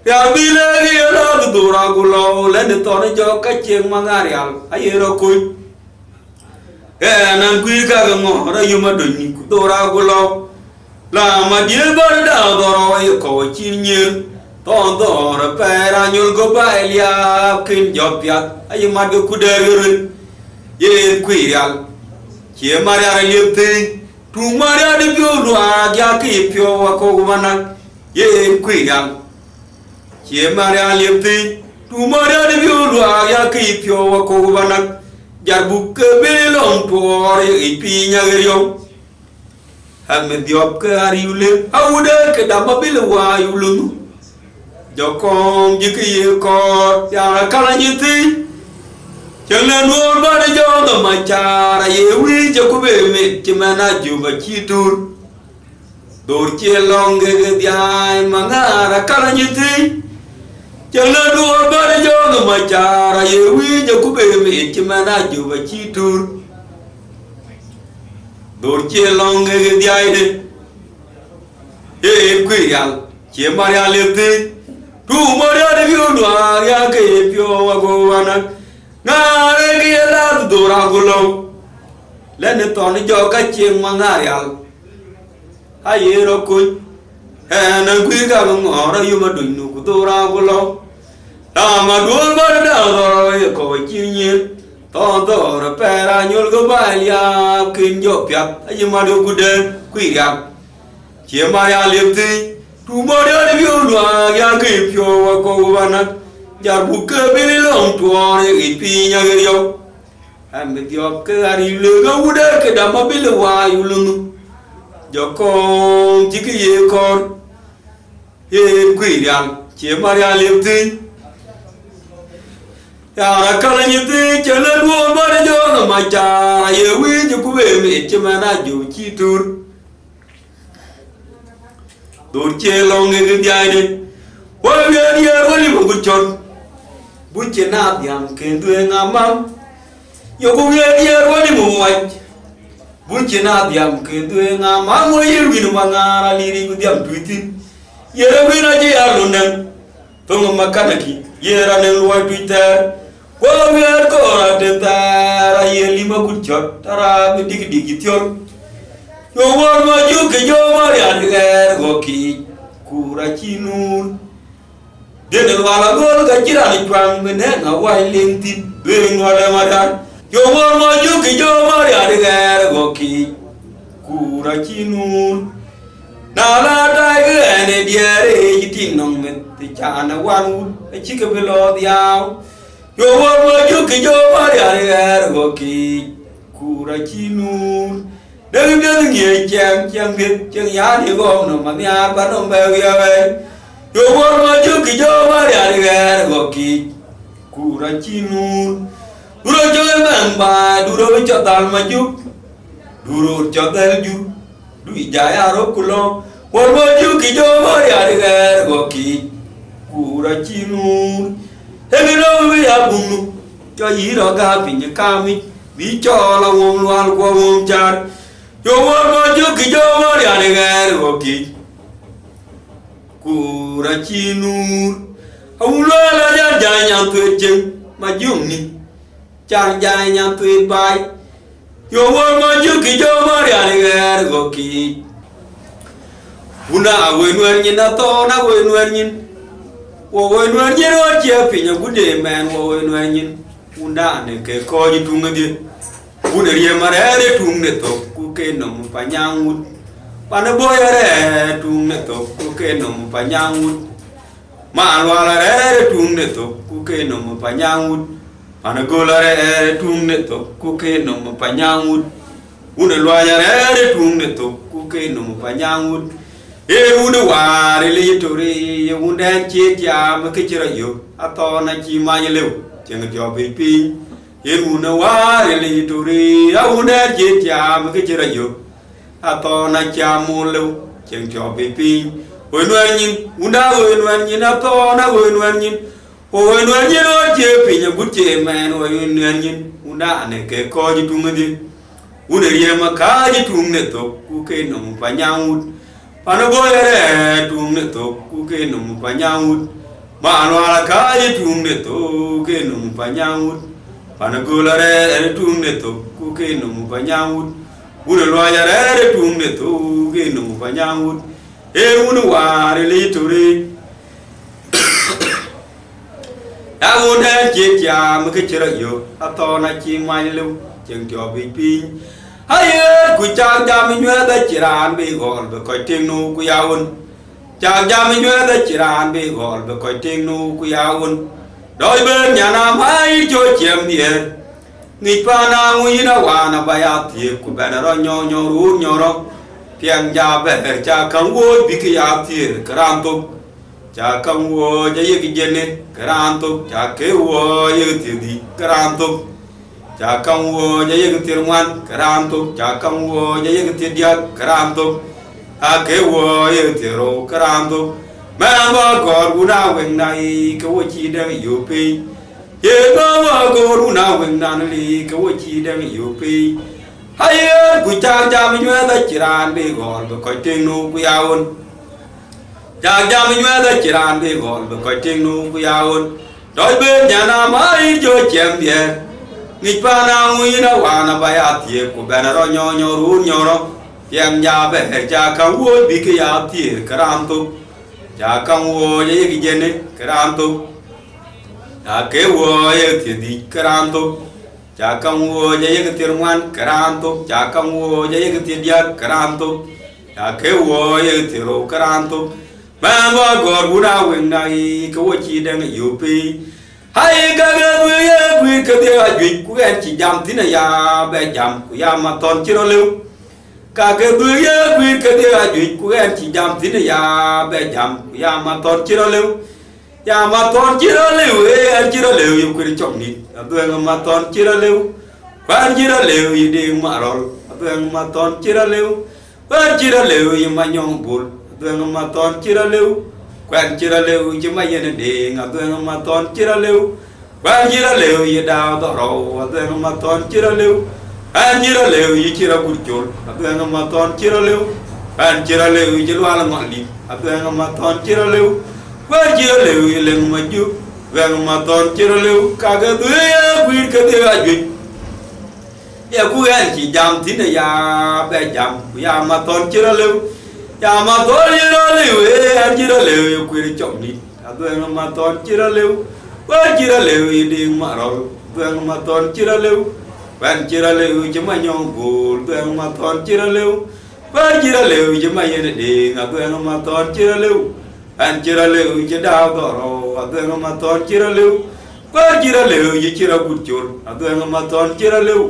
ya bi le ki la du ra gulo le to ne jo ka ching ma ngare al aye ro kui nan kui ka ga mo ra yu ma do ni ku do ra gulo la ma di ba da do ro ye ko chin nyen ton do ra pa ra nyul go ba elia kin job ya ay ma go ku der ye kui real che ma ra le te tu ma ra de pyo lo a ya ki pyo wa ko go na ye kui real che ma ra le te tu ma ra de pyo lo a ya ki pyo wa ko go na jar bu ke be long to re pi nya ge yo ha me diop ke ari ule au de ke da ma bil wa yu lu Jokong jiki ko ya kala nyiti jangan nur pada jodoh macara ye wi joku be me cimana juga citur Dor chia long ge diai mangara kala nyiti Jala dua bada jonga machara yewi jaku bebe chimana juba chitur Dor chia long ge diai de Kuyal chia maria lepte Tu maria de yunwa ya ke pyo wagowana Ngare ge la dora gulo Lene toni joka chieng mangarial Ayero kuy Hena kuy ka ngora yuma duinu kutora gulo Dama duol bada ya ko chinyin Tonto pera nyul go balia kin jo piat ayuma do gude kuy yak Chia maria lepte Tu maria de yunwa ya ke pyo wagowana Jar buka beli long tuan yang ipi nyageriyo Amit yok ke hari lega udah ke dama beli wayu lunu Jokong jiki ye kor Ye kuirian Cie maria lepti Ya rakala nyeti Chala dua bada jona maca Ye wi juku beme Cemana ju citur Dur cie long ngege diaide Wali dia wali magucon Buce nat yang kendue ngamam Yoku dia wali muwaj Buce nat yang kendue ngamam Wajir winu mangara liri kudiam tuitin Yera wina jia lunan Tungu makanaki Yera neng luai twitter Kwa wiyar kora tentara Yer lima kucot Tara medik dikitiol Yowar maju ke jomar Yadgar goki Kura cinun Dene wala gol gajirani twang menenga wai lengtin beng wala madan Jomar maju ke jomar Yadgar goki Kura cinun Nala dai ene diare yiting nong met Chana wanwood chika below diaw Jomar maju ke jomar Yadgar goki Kura cinun Deng deng ye chang bit chang ya di gom no mania ba no be ya Yo war maju ki jo maria de goki Kura cinun Duro joy man ba duro chotal maju Duro chotal ju Dui jaya rokulo War maju ki jo maria de goki Kura cinun Hegino bi abunu Cho yiro ga pinya kami Bi cho la wong lual kwa wong chat Yo war maju ki jo maria de goki Kura cinur Aulala jan jai nyam tuet jeng Majung ni Chan jai nyam tuet bai Yo war maju ki jo maria de goki Una awen wen nyin ato na wen wen nyin Wo wen wen nyin o chia pinya gude man wo wen wen nyin Una ne ke ko ji tunga di Una rie marere tungne to ku ke nom panyangut Pana boyare tungne to ku ke nom panyangut Malwala re tungne to ku ke nom panyangut Pana golare tungne to ku ke nom panyangut Una lwaya re tungne to ku ke nom panyangut una ware le tore una che ya ma ke chira yo ato na chi ma lew cheng tyo pe pi una ware le tore una che ya ma ke chira yo ato na cha mu lew cheng tyo pe pi wenwan nyin ato na wenwan nyin o che pi nya bu che man wenwan nyin una ne ke ko ji tungadi una ye ma ka ji tungne to ku ke no pa nyaut Pana boyare tungne to ku ke no pa nyaut ma no ala ka ji tungne to ke no pa nyaut Pana golare tungne to ku ke no pa nyaut una loyare tungne to ke no pa nyaut una ware le tore una che cha ma ke chira yo ato na chi mai lu cheng tyo bi pi Haye ku chang jam nyue da chiran bi gol be ko ting nu ku yaun chang jam nyue da chiran bi gol be ko ting nu ku yaun doi ben nhà nam hai cho chem die ni pa na ngui na wa na ba ya ti ku ba na ro nyo ro piang ja be cha kang wo bi ki ya ti kram tu cha kang wo ja ye ki jene kram tu cha ke wo ye ti di kram tu cha kang wo ja ye tir man karam tu cha kang wo ja ye tir dia karam tu ke wo ye tiro karanto ma ba gor una wen nai ke wo chi dang yu pi ye ba gor una wen nan li ke wo chi dang yu pi hay ku cha cha mi nhue da chiran be gor be ko ting nu ku yaun cha cha mi nhue da chiran be gor be ko ting nu ku yaun đôi bên nhà nam ấy cho chém biển nghịch pa na ngui na wa na ba ya tie ku ba na ro nyo nyo ru nyo ro chém nhà be cha ka wo bi ke ya tie karam tu cha ka wo ye ki je ne karam tu ta ke wo ye tie di karam tu cha ka wo ye ke tie ngoan karam tu cha ka wo ye ke tie dia karam tu ta ke wo ye tie ro karam tu mà bao gồm bữa nào bên này có chi đang yêu pi hay các người cái điều chuyện của anh chỉ dám thế này ya bé dám của ya mà toàn chỉ nó lưu các người cái điều chuyện của anh chỉ dám thế này ya bé dám của ya mà toàn chỉ nó lưu ya mà toàn chỉ nó lưu anh chỉ nó lưu yêu cái trọng nít tôi mà toàn chỉ nó lưu quan chỉ nó lưu gì đi mà rồi tôi mà toàn chỉ nó lưu quan chỉ nó lưu gì mà nhong buồn tôi mà toàn chỉ ra lưu quen chỉ ra lưu chứ mấy giờ này đi ngà tôi mà toàn chỉ ra lưu quen chỉ ra lưu gì đào tọt rầu tôi mà toàn chỉ ra lưu quen chỉ ra lưu gì chỉ ra bụi chuột tôi mà toàn chỉ ra lưu quen chỉ ra lưu chứ loa là ngọn lịm tôi mà toàn chỉ ra lưu quen chỉ ra lưu gì lên mà chú quen mà toàn chỉ ra lưu cả cái tôi quen cái điều là chuyện ya cô anh chỉ dám thế này ya bé dám ya mà toàn chỉ ra lưu ya mà tôi chỉ ra lưu anh chỉ ra lưu quên trọng đi tôi mà toàn chỉ ra lưu quên chỉ ra lưu đi mà rồi tôi mà toàn chỉ ra lưu quên chỉ ra lưu chứ mà nhong buồn tôi mà toàn chỉ ra lưu quên chỉ ra lưu chứ mà yên đi tôi mà toàn chỉ ra lưu anh chỉ ra lưu chứ đau tỏ rồi tôi mà toàn chỉ ra lưu quên chỉ ra lưu chứ chỉ ra bụt chuột tôi mà toàn chỉ ra lưu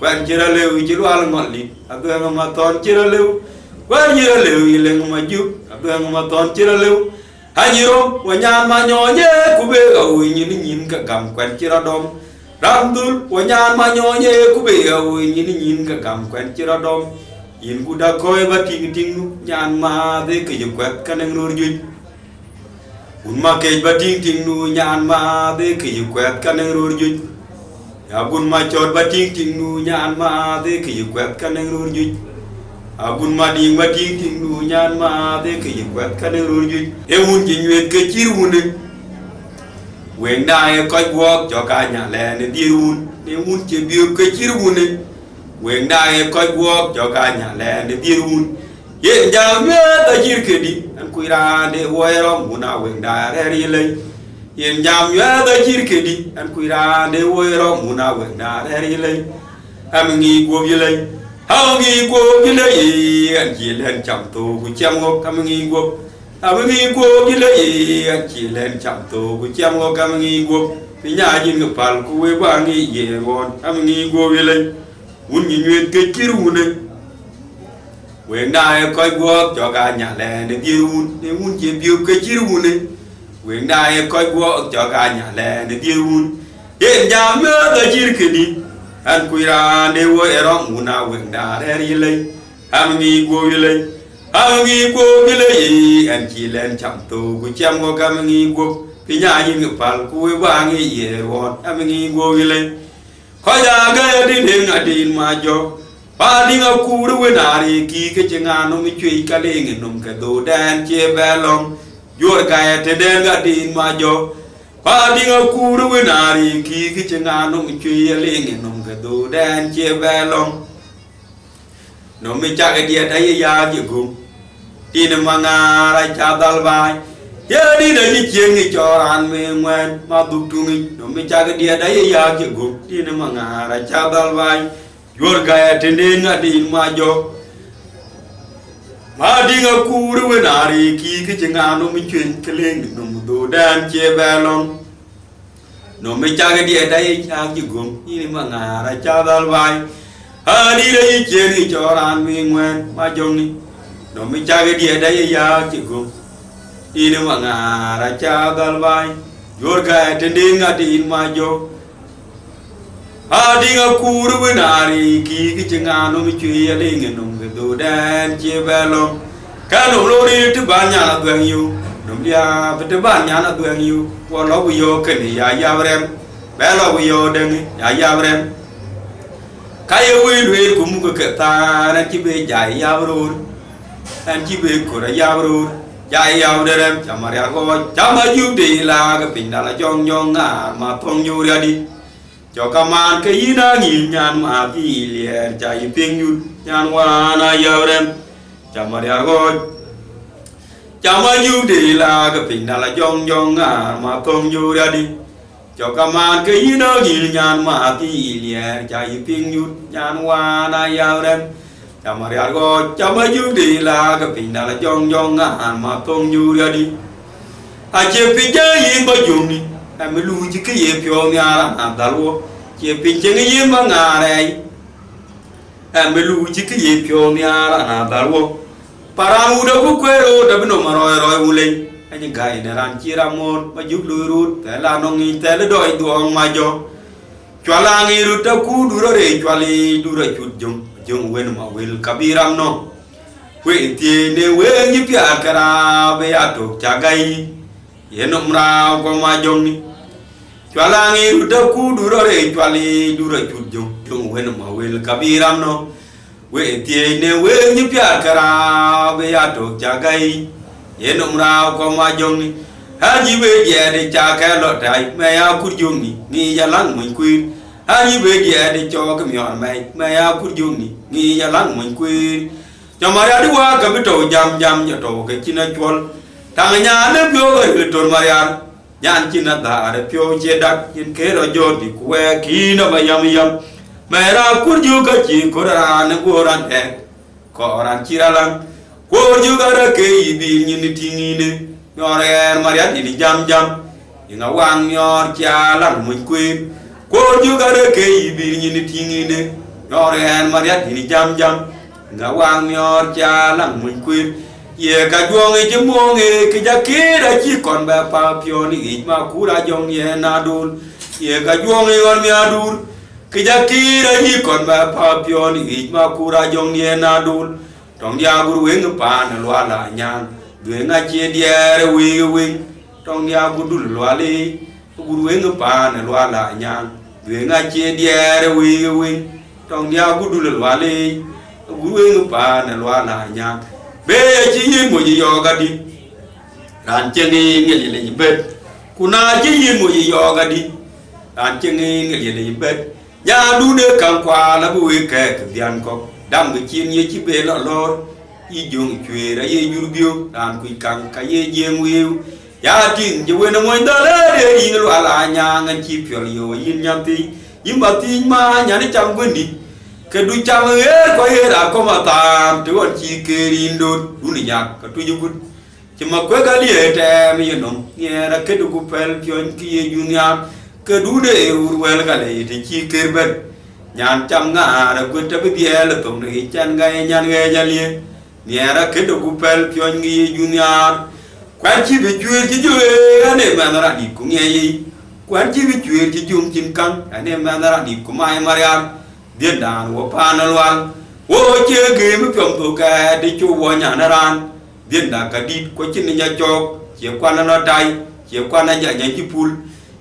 quên chỉ ra lưu chứ loa là ngọn lịm tôi mà toàn chỉ ra lưu quên chỉ ra lưu gì lên mà giúp tôi mà toàn chỉ ra lưu hai nhiều của nhà mà nhỏ nhé của bé ơi nhìn cả cầm quen chỉ ra đom ram tul của nhà mà nhỏ nhé của bé ơi nhìn cả cầm quen chỉ ra đom nhìn của đã coi và ting nhà mà để cái gì quét cái năng luôn duy un mà cái và ting nu nhà mà để cái gì quét cái năng luôn duy ya gun mà chọt và ting nu nhà mà để cái gì quét cái năng luôn duy agun ma ding ba ting nu nyan ma de ke yikwat kane ruju e un ji nyet ke chirune wen dai ko gwok cho ka nya le ne dirun ne un che bi ke chirune wen dai ko gwok cho ka nya le ne dirun ye ja me ta jir ke di an kuira de woyro muna wen da re ri le ye ja me ta jir ke di an kuira de woyro muna wen da re ri le am ngi go bi le hao nghi cô cái lấy anh chỉ lên chậm tù của chăm ngô cam nghi cô hao nghi cô cái lấy anh chỉ lên chậm tù của chăm ngô cam nghi cô thì nhà nhìn ngập phật cô với ba nghi về ngon cam nghi cô về lên muốn nhìn nguyên cái chiru này quyền đại coi quốc cho cả nhà lẻ để tiêu để muốn chỉ biểu cái chiru này quyền đại coi quốc cho cả nhà lẻ để tiêu hiện giờ nhớ tới chiru cái đi anh quy ra để vô erong muna quyền đà để đi lên ham nghi cô đi lên ham nghi cô đi lên anh chỉ lên chậm tù của chăm cô cam nghi cô thì nhà nhìn ngập phật cô với ba nghi về ngon ham nghi cô đi lên khỏi ra cái đi đến ở đi mà cho ba đi ngọc cu đó với nari kỳ cái chân anh nó mới chơi cái lên người nông cái đồ đen che bé lòng vô cái thế đen cái đi mà cho ba đi ngọc cu đó với nari kỳ cái chân anh nó mới chơi cái lên người nông cái đồ đen che bé lòng nó mới chắc cái dia thấy ya gì cũng đi nằm mà ngà ra cha dal vai ya đi đây chiên cái cho ăn mê ngoan mà đục tung nó mới chắc cái dia thấy ya gì cũng đi nằm mà ngà ra cha dal vai Yor kaya tenden adin majo, madi ngakuru wenari ki kecengano mencuin keling nomudo dan cebelong, nomi caga dia daya cag jugum ini mangara cadal vai, hari daya ceri coran mingwen majong ni, nomi caga dia daya ya jugum ini mangara cadal vai, yor kaya tenden adin majo. Adi ngakuru wenari ki kecengano mencuci aling nung kedo dan cebelong cái nụ lô đi thứ ba nhà là tuổi nhiều nụ đi với thứ ba nhà là tuổi nhiều qua nó bây giờ cái này ya em bé lo bây giờ đừng ya em cái yêu quý cũng cái ta nên chỉ biết chạy ya rồi anh chỉ biết của nó ya rồi chạy ya đây em chả mà ra coi chả mà yêu đi là cái bình là chong mà thong yêu ra đi cho các man cái gì đó nhìn nhàn mà cái liền chạy tiếng yêu nhàn qua na ya em chả mà ra coi chả mà yêu đi là cái bình là chong mà thong yêu ra đi cho các man cái gì đó nhìn nhàn mà cái liền chạy tiếng yêu nhàn qua na ya em chả mà ra coi chả mà yêu đi là cái bình là chong mà thong yêu ra đi chia pin chơi gì bao dùng đi em mới lưu chứ cái gì phiêu nhà làm ta luôn chia pin chơi cái gì mà ngà này em mới lưu chứ cái gì phiêu nhà làm ta luôn paramu đâu có quê đâu đâu bên mà rồi ule anh những cái này làm chia ra một mà giúp lui rút thế là nó nghĩ thế là đòi tuồng mà cho là nghĩ rút đâu cú đủ rồi cho li đủ rồi chung quên mà quên kabiram nó quên tiền để quên như phía cara về atok chagai yenom ra ko ma jong cho là nghĩ rút đâu cú đủ rồi cho li đủ rồi chung quên mà quên kabiram nó quên tiền để quên như phía cara về atok chagai yenom ra ko ma jong haji be dia de cha ka lo tai me ya kur jung ni ya lang mình quy haji be dia de cho cái miòn me ya kur jung ni ya lang mình quy cho mà ra đi qua cái trâu jam cho trâu cái china chol thằng nhà nó phiêu cái trâu Maria nhà china ta để phiêu che đặc in kế rồi cho thì quê kia nó bay yam me ra kur jung cái chi ko ra nó ko ran e ko ran chi ra lang ko jung ra cái bi ni tingi ne Nhore Maria đi jam ina wang nyor cha lang mun queen ko juga de ke bi ni tingi ne Nhore Maria đi jam ina wang nyor cha lang mun queen ye ka juong e jmo nge ke ja ke da chi kon ba pa pio ni ma ku ra jong ye na dul ye ka juong e on mi adur ke ja ke da chi kon ba pa pio ni ma ku ra jong ye na dul tong dia guru eng pa na lwa la nyang người nga chia dia we trong nhà guru loa li guru eng pa na loa la nyang người nga chia dia we trong nhà guru loa li guru eng pa na loa la nyang be chi yi mo yi yo ga di ran chengi ngi le bet kuna chi yi mo yi yo ga di ran chengi ngi le bet ya du de kan kwa la bu we ke dian ko dam ngi chin ye chi be lo lor y dùng chuyện đã y du biêu làm quỳ căng cái y giang wiu ya tin cho quên nó mới đó để y nó là nhà ngân chi phiền nhiều y nhâm ti nhưng mà tin mà nhà nó chăm quên đi cái đôi chăm ấy có y đã có mà tạm chứ còn chi kê đi đốt đúng là nhạc cái tôi dùng chỉ mà quên cái gì trẻ bây giờ nó nghe là cái đồ cục phèn phiền kia dùng nhạc cái đủ để uống cái này thì chi kê bên nhà chăm ngã là quên cho bây giờ là tổng này chân gai nhăn gai ra liền niara cái đồ cục phèn phiền kia junior quan chi bị chuyện chi chơi anh em mà nó ra đi cũng nghe gì quan chi bị chuyện chi chung chín căng anh em mà nó ra đi cũng ai mà ra điên đàn của panel one ô chơi game với phòng thủ cái đi chua vào nhà nó ran điên đàn cái đi có chuyện nhà chọc chỉ quan nó tay chỉ quan nó dạy nhà chi pool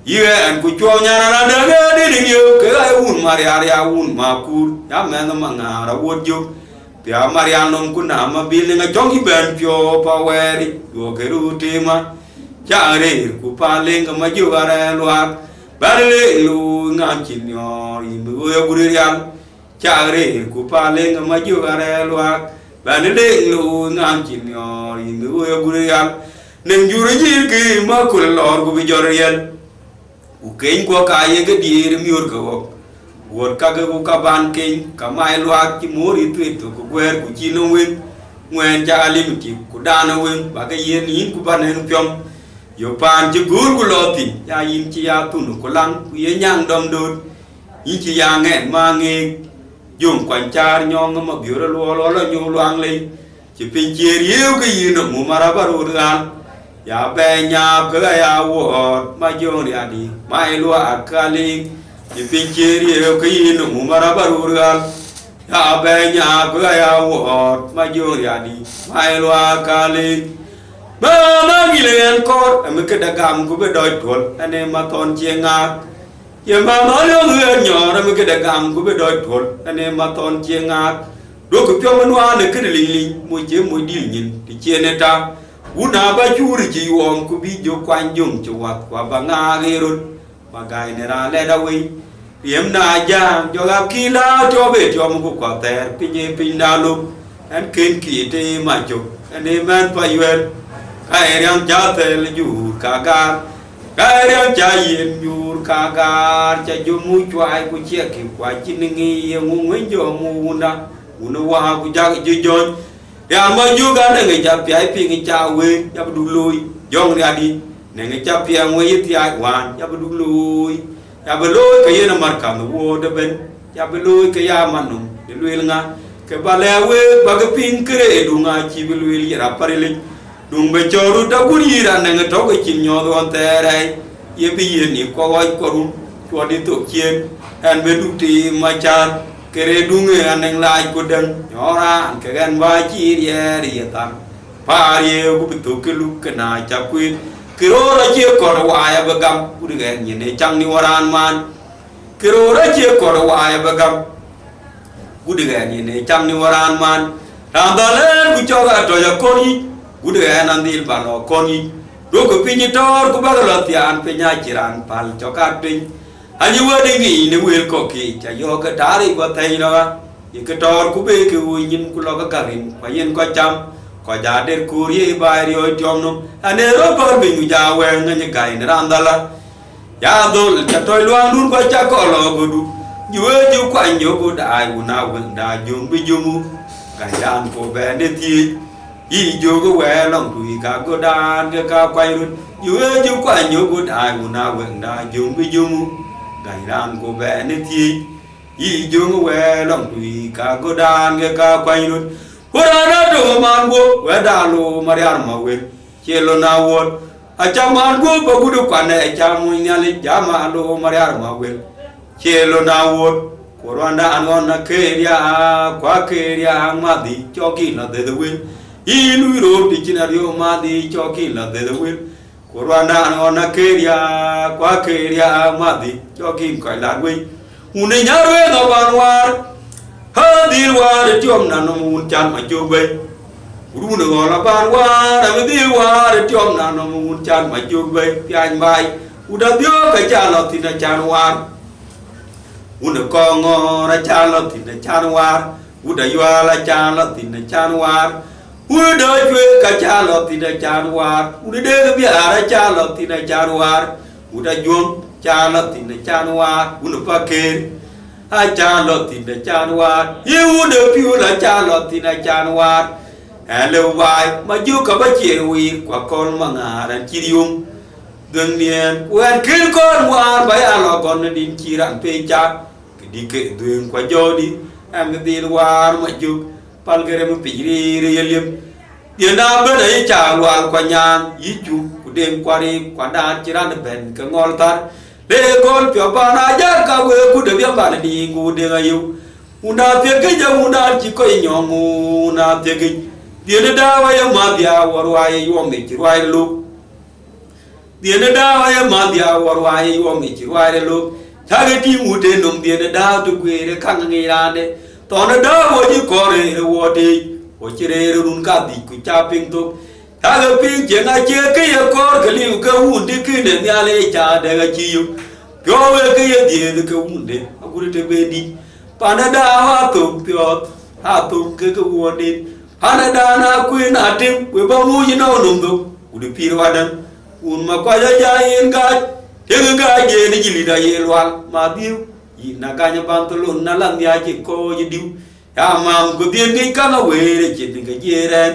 ye anh của chua nhà nó ra đấy đi nhiều cái ai un mà ra un mà cool ya mẹ nó mà ngà ra uất vô Pia Mariano kuna ma building a jongi ben pio poweri yo keru tema chare ku paling ma juara luar barle lu ngachin yo imbu yo gurial chare ku paling ma juara luar barle lu ngachin yo imbu yo gurial ning juri ki ma kul lor ku bijorial u kein ko kaye ke dir miur ko word kaga ku kaban king kamai luak chi muri tweet ku gwer ku chi no win ngwen cha limiti ku dana win ba ka yen yin ku ban hen pyom yo pan chi gur ku loti ya yin chi ya tunu ku lang ku ye nyang dom dot yin chi ya ngen ma nge yum kwan char nyong ma biura lo nyu luang le chi pin chi riu ka yin no mu marabaru ran ya be nya ka ya wo ma jong ri adi mai lo akali Ipincheri ke yin umara barural ya be nya ko ya wo ma jo ya di mai loa ka le ba ma gi le ko am ke da gam ko be doi thol ane ma ton che nga ye ma ma lo ngue nyo ra me ke da gam ko be doi thol ane ma ton che nga do ko pyo ma wa ne ke li li mo je mo di nyin ti che ne ta una ba churi ji won ku bi jo kwan jung chu wa kwa ba nga ge run ba gai ne ra le da wi yem na ja jo ga ki la cho be cho mo ku kwa ter pi ye pi na lu an ken ki te ma chu ane man pa yuen kai riang cha te le ju ka ga kai riang cha yin ju ka ga cha ju mu chwai ku che ki kwa chi ni ngi ngu ngwe jo mu na u wa ku ja ji jo ya ma ju ga ne ngi cha pi ai pi ngi cha we ya du lui yong ra di ne ngi cha pi ang we ti ai wan ya du lui ya ba lui ka ye na mar ka no wo de ben ya ba lui ka ya man no de lui nga ke ba le we ba ga pin kre du nga chi bi lui ya ra pare le dung be choru ta guri ra ne nga to ko chin nyo don te rai ye bi ye ni ko wa ko ru to di to chien an be du ti ma cha kere dung an neng lai ko den nyo ra an ke gan ba chi ye ri ta pa ye ku bi to ke lu ke na cha kuin kiro ra che ko ra wa ya ba gam ku de gan ye ne chang ni waran man kiro ra che ko ra wa ya ba gam ku de gan ye ne chang ni waran man ra da le ku cho ga to ya ko ni udah nanti balo koni doko pinyi tor ku baga latihan penya ciran pal cokat pin hanya wadi ngi ne wel koki cha yo ka tari ko tai lo ye ka tor ku be ke win ku lo ka karin pa yen ko cham ko ja der kuri ba ri o jom no ane ro por bin ja we ngani gai ne randala ya dol cha toy luang dun ko cha ko lo go du yue ju kwa nyo ko dai una wen da jum bi jumu ka dan ko be ne ti yi jo go we long tui ka go dan ke ka kwai run yu e ju kwa nyu go dai u na wen da jung bi jung gai dan go be ne ti yi jo go we long tui ka go dan ke ka kwai run ho ra na do man go we da lo mariar ma we che lo na wo a cha man go ba gu du kwa ne cha mu nya le ja ma lo mariar ma we che lo na wo ko rwanda an on na ke ria kwa ke ria ma di cho ki na de de we ilu ro di chinario ma di choki la de wil Rwanda ona keria kwa keria ma di choki ko la wi une nyarwe no banwar ha di war tiom na no mun chan ma chobe ru no la banwar am di war tiom na no mun chan ma chobe pian bai uda dio ka cha lo ti na chan war une ko ngo ra cha lo ti na chan war uda ywa la cha lo ti na chan war udah cuy kaca lo tidak januar, udah deh biar calo tidak januar, udah jom calo tidak januar, udah pakai calo tidak januar, ya udah piula calo tidak januar, hello bye, maju ke bacirwi, kuakol mengaran cirium, dengan wan kirkon war bayar lo kon din ciran pecah, kedike dengan kuajodi, ambil war maju. Palgere mu pijiri yelim diena bere cha wal kwanya yichu kudem kwari kwanda chiran ben ke ngoltar le gol pyo bana ja ka we ku de bana ni ngu de ayu una te ke ja una chi ko nyongu una te ke diena da wa ya ma dia warwa ye yo me chi wa lu diena da wa ya ma dia warwa ye yo me chi wa lu ta ge ti mu de nom diena da tu kwe re kang ngi ra de tona da wo ji kore wo de wo chire run ka di ku cha ping to ta ga ping je na che ke ye kor ke li ka un de ke ne ya le cha de ga chi yu pyo we ke ye de de ke un de a ku de be di pa na da ha to pyo ha to ke ke wo de pa na da na ku na tim we ba mu ji no num do ku de pi wa dan un ma kwa ja yin ga te ga je ni ji li da ye lwal ma biu nakanya pantulun nalang dia ko je diu ya mam ko bien ngai kana were je ngai jeren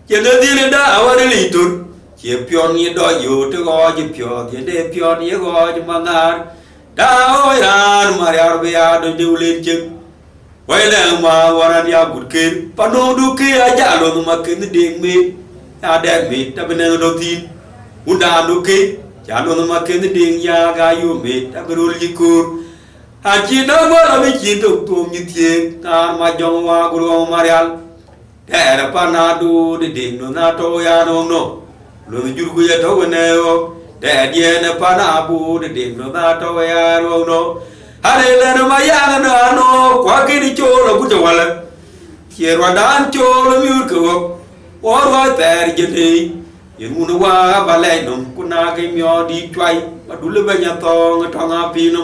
je de dire da aware litur je pion ni do yo to go je pyo je de pion ye go je mangar da oi ran mariar be ya do de ulen je wai la ma wara dia gudker pano du ke aja lo ma ke ni ding me ya de me ta bene do tin unda du ke Jalo nama kene ding ya gayu me tagrul jikur à chi nó mới là mấy chi tục tuồng như thế à mà dòng hoa của ông Marial để là panadu để đỉnh nó na to ya nó luôn juru ku ya to neo để dia na panabu để đỉnh nó na to ya nó hare le no maya na no kwa ki di cho lo ku cho wala chi ro dan cho lo mi ko o ro ter je ni yin mu no wa ba le no ku na ke myo di twai ba du le ba nya to nga to nga pi no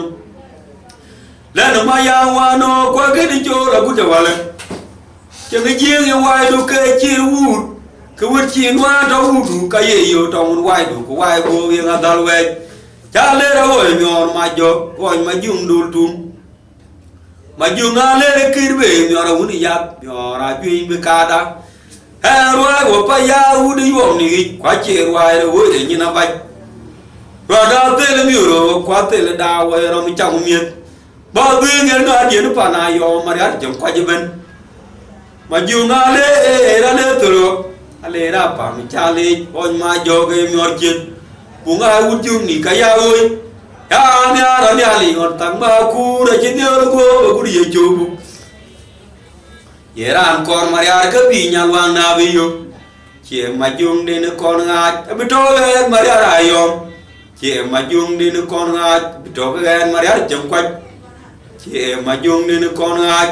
le no maya wa no kwa ki di cho lo ku cho wala cho cái chiên như hoài đồ kê chiên wud cái wud chiên hoa đó wud cái gì vô trong hoài đồ cái hoài vô viên ở đâu vậy cha lê đó rồi nhỏ mà cho rồi mà dùng đồ tung mà dùng à lê kia về nhỏ đâu đi giáp nhỏ ra chuyên với ca đó ha rồi của bây giờ wud đi vòng này quá chiên hoài đồ với để như nó vậy rồi đó tên là nhiều rồi quá tên là đào rồi nó mới trong miền bao nhiêu người nó đi nó phản ai yo mà đã chẳng qua gì bên mà dù ngã lê ra lê từ rồi lê ra bảo mình cha lê con mà do cái miòn chín cũng ai uống chung thì cái ya ơi ya nha đó nha lì còn tăng ba cu để chín nhớ nó cô đi chơi chụp vậy ra ăn con mà ra cái gì nhà hoàng nào bây giờ chị mà dùng đi nó con ngài biết thôi mà ra lại rồi chị mà dùng đi nó con ngài biết thôi cái mà ra chấm quanh chị mà dùng đi nó con ngài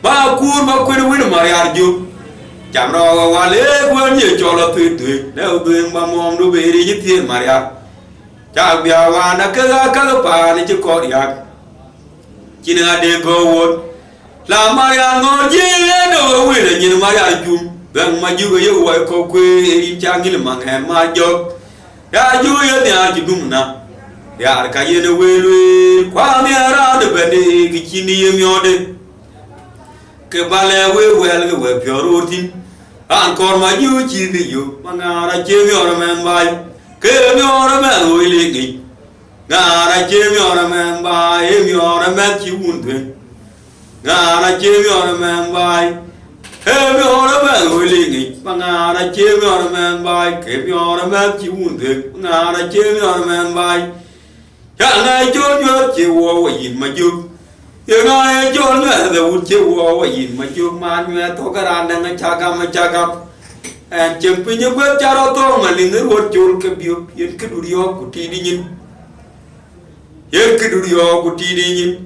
ba cuốn ba quên quên mà ra chụp chạm rồi qua lễ quên nhiều cho là tuyệt tuyệt nếu tuyên ba mong đối về đi giúp thiên mà ra chả bia qua nó cứ các bà này chứ có đi ăn chỉ là để go won là mà ra ngon gì đâu quên là nhìn mà ra chụp gần mà chưa có yêu quay cô quê đi trang như là mang hàng mà cho ya vui ở nhà chỉ đúng nè ya cái gì đâu quên lui qua nhà ra được về đi cái chi đi em nhớ đi cái bà lẽ cái phiếu rồi thì anh còn mà yêu chi thì yêu mà ngà ra chơi với ông em bài cái em ông em rồi liền nghỉ ngà ra chơi với ông em bài em ông em chịu buồn thuyền ngà ra chơi với ông em bài em ông em rồi liền nghỉ mà ngà ra chơi với ông em bài cái em ông em chịu buồn thuyền ngà ra chơi với ông em bài chẳng ai chốt nhớ chịu qua gì mà chưa giờ ngay cho nó là một chiều qua gì mà chưa mà như thô cái đàn đang cha cam anh chừng bây giờ bước cha đó to mà liền nó một chỗ cái biểu hiện cái đuôi của ti đi nhìn hiện cái đuôi của ti đi nhìn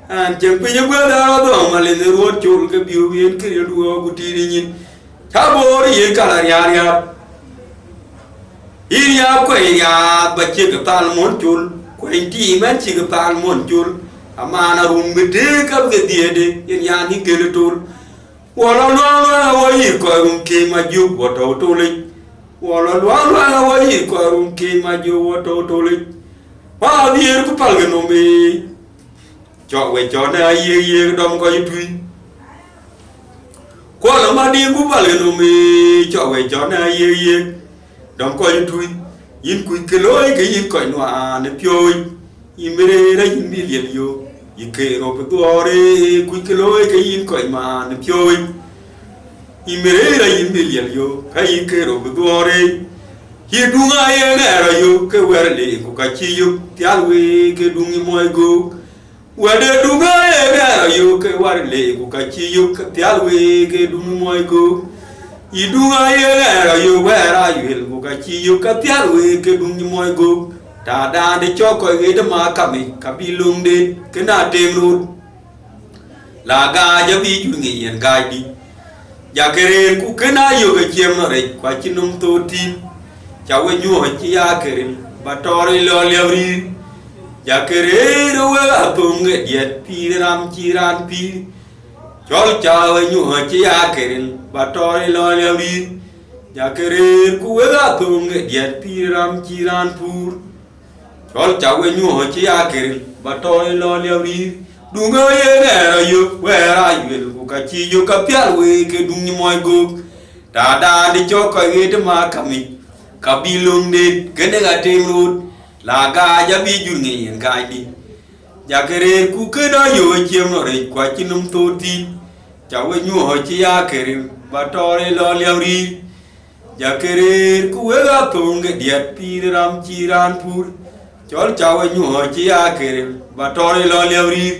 anh chừng bây giờ bước đó to mà liền nó một chỗ cái biểu hiện cái đuôi của ti đi nhìn cha bố đi hiện cả là nhà nhà quay nhà bạch chiếc cái tan muốn chôn quay ti men chiếc cái tan muốn chôn ama na rumbe de kam ke die de yen ya ni ke le tol wala lo wa yi ko rum ke ma ju wo to le wala lo wa yi ko rum ke ma ju wo to le wa bi er ku pal ge no me cho we cho na ye dom ko yi tui ko la ma di ku pal ge no me cho we cho na ye dom ko yi tui yin ku ke loi ke yin ko no a ne pyoi imere ra yin bi liel yo ikero petuore kuikelo ke yin ko ma ne pyoi imere ra yin bi liel yo ka ikero petuore hi dunga ye ne ra yo ke werle ku ka chi yo tialwe ke dungi moy go wade dunga ye ne ra yo ke werle ku ka chi yo tialwe ke dungi moy go idunga ye ne ra yo wera yel ku ka chi yo ka tialwe ke dungi moy go ta đa để cho coi cái đó mà cả bị lung đến cái nào tìm luôn là gà cho bị chủ nghĩa gà đi giờ cái cũng cái nào yêu cái chiêm nó đấy quá chín ông tôi tin cháu cái nhu hỏi chi à cái bà to đi lo leo đi giờ cái đâu có tôm cái diệt pi ram chi ran pi cho cháu cái nhu hỏi chi à cái bà to đi lo leo đi giờ cái cũng có tôm cái diệt pi ram chi ran pur rồi cháu cái nhu hỏi chi à cái bà tôi lo leo đi đúng rồi nghe rồi yêu quê ra yêu của cái chi yêu cái piao quê cái đúng như mọi người đã đi cho coi cái đó mà cả bị lung đi cái này là tìm luôn là gà giá bị dùn nghỉ gà đi giờ cái này cũng cái đó yêu chiêm nó đấy quá chi nông tôi tin cháu cái nhu hỏi chi à cái bà tôi lo leo đi giờ cái này cũng cái tông cái diệt pi ram chi ran pur cho cháu anh nhủ chi à cái bà to đi lo leo đi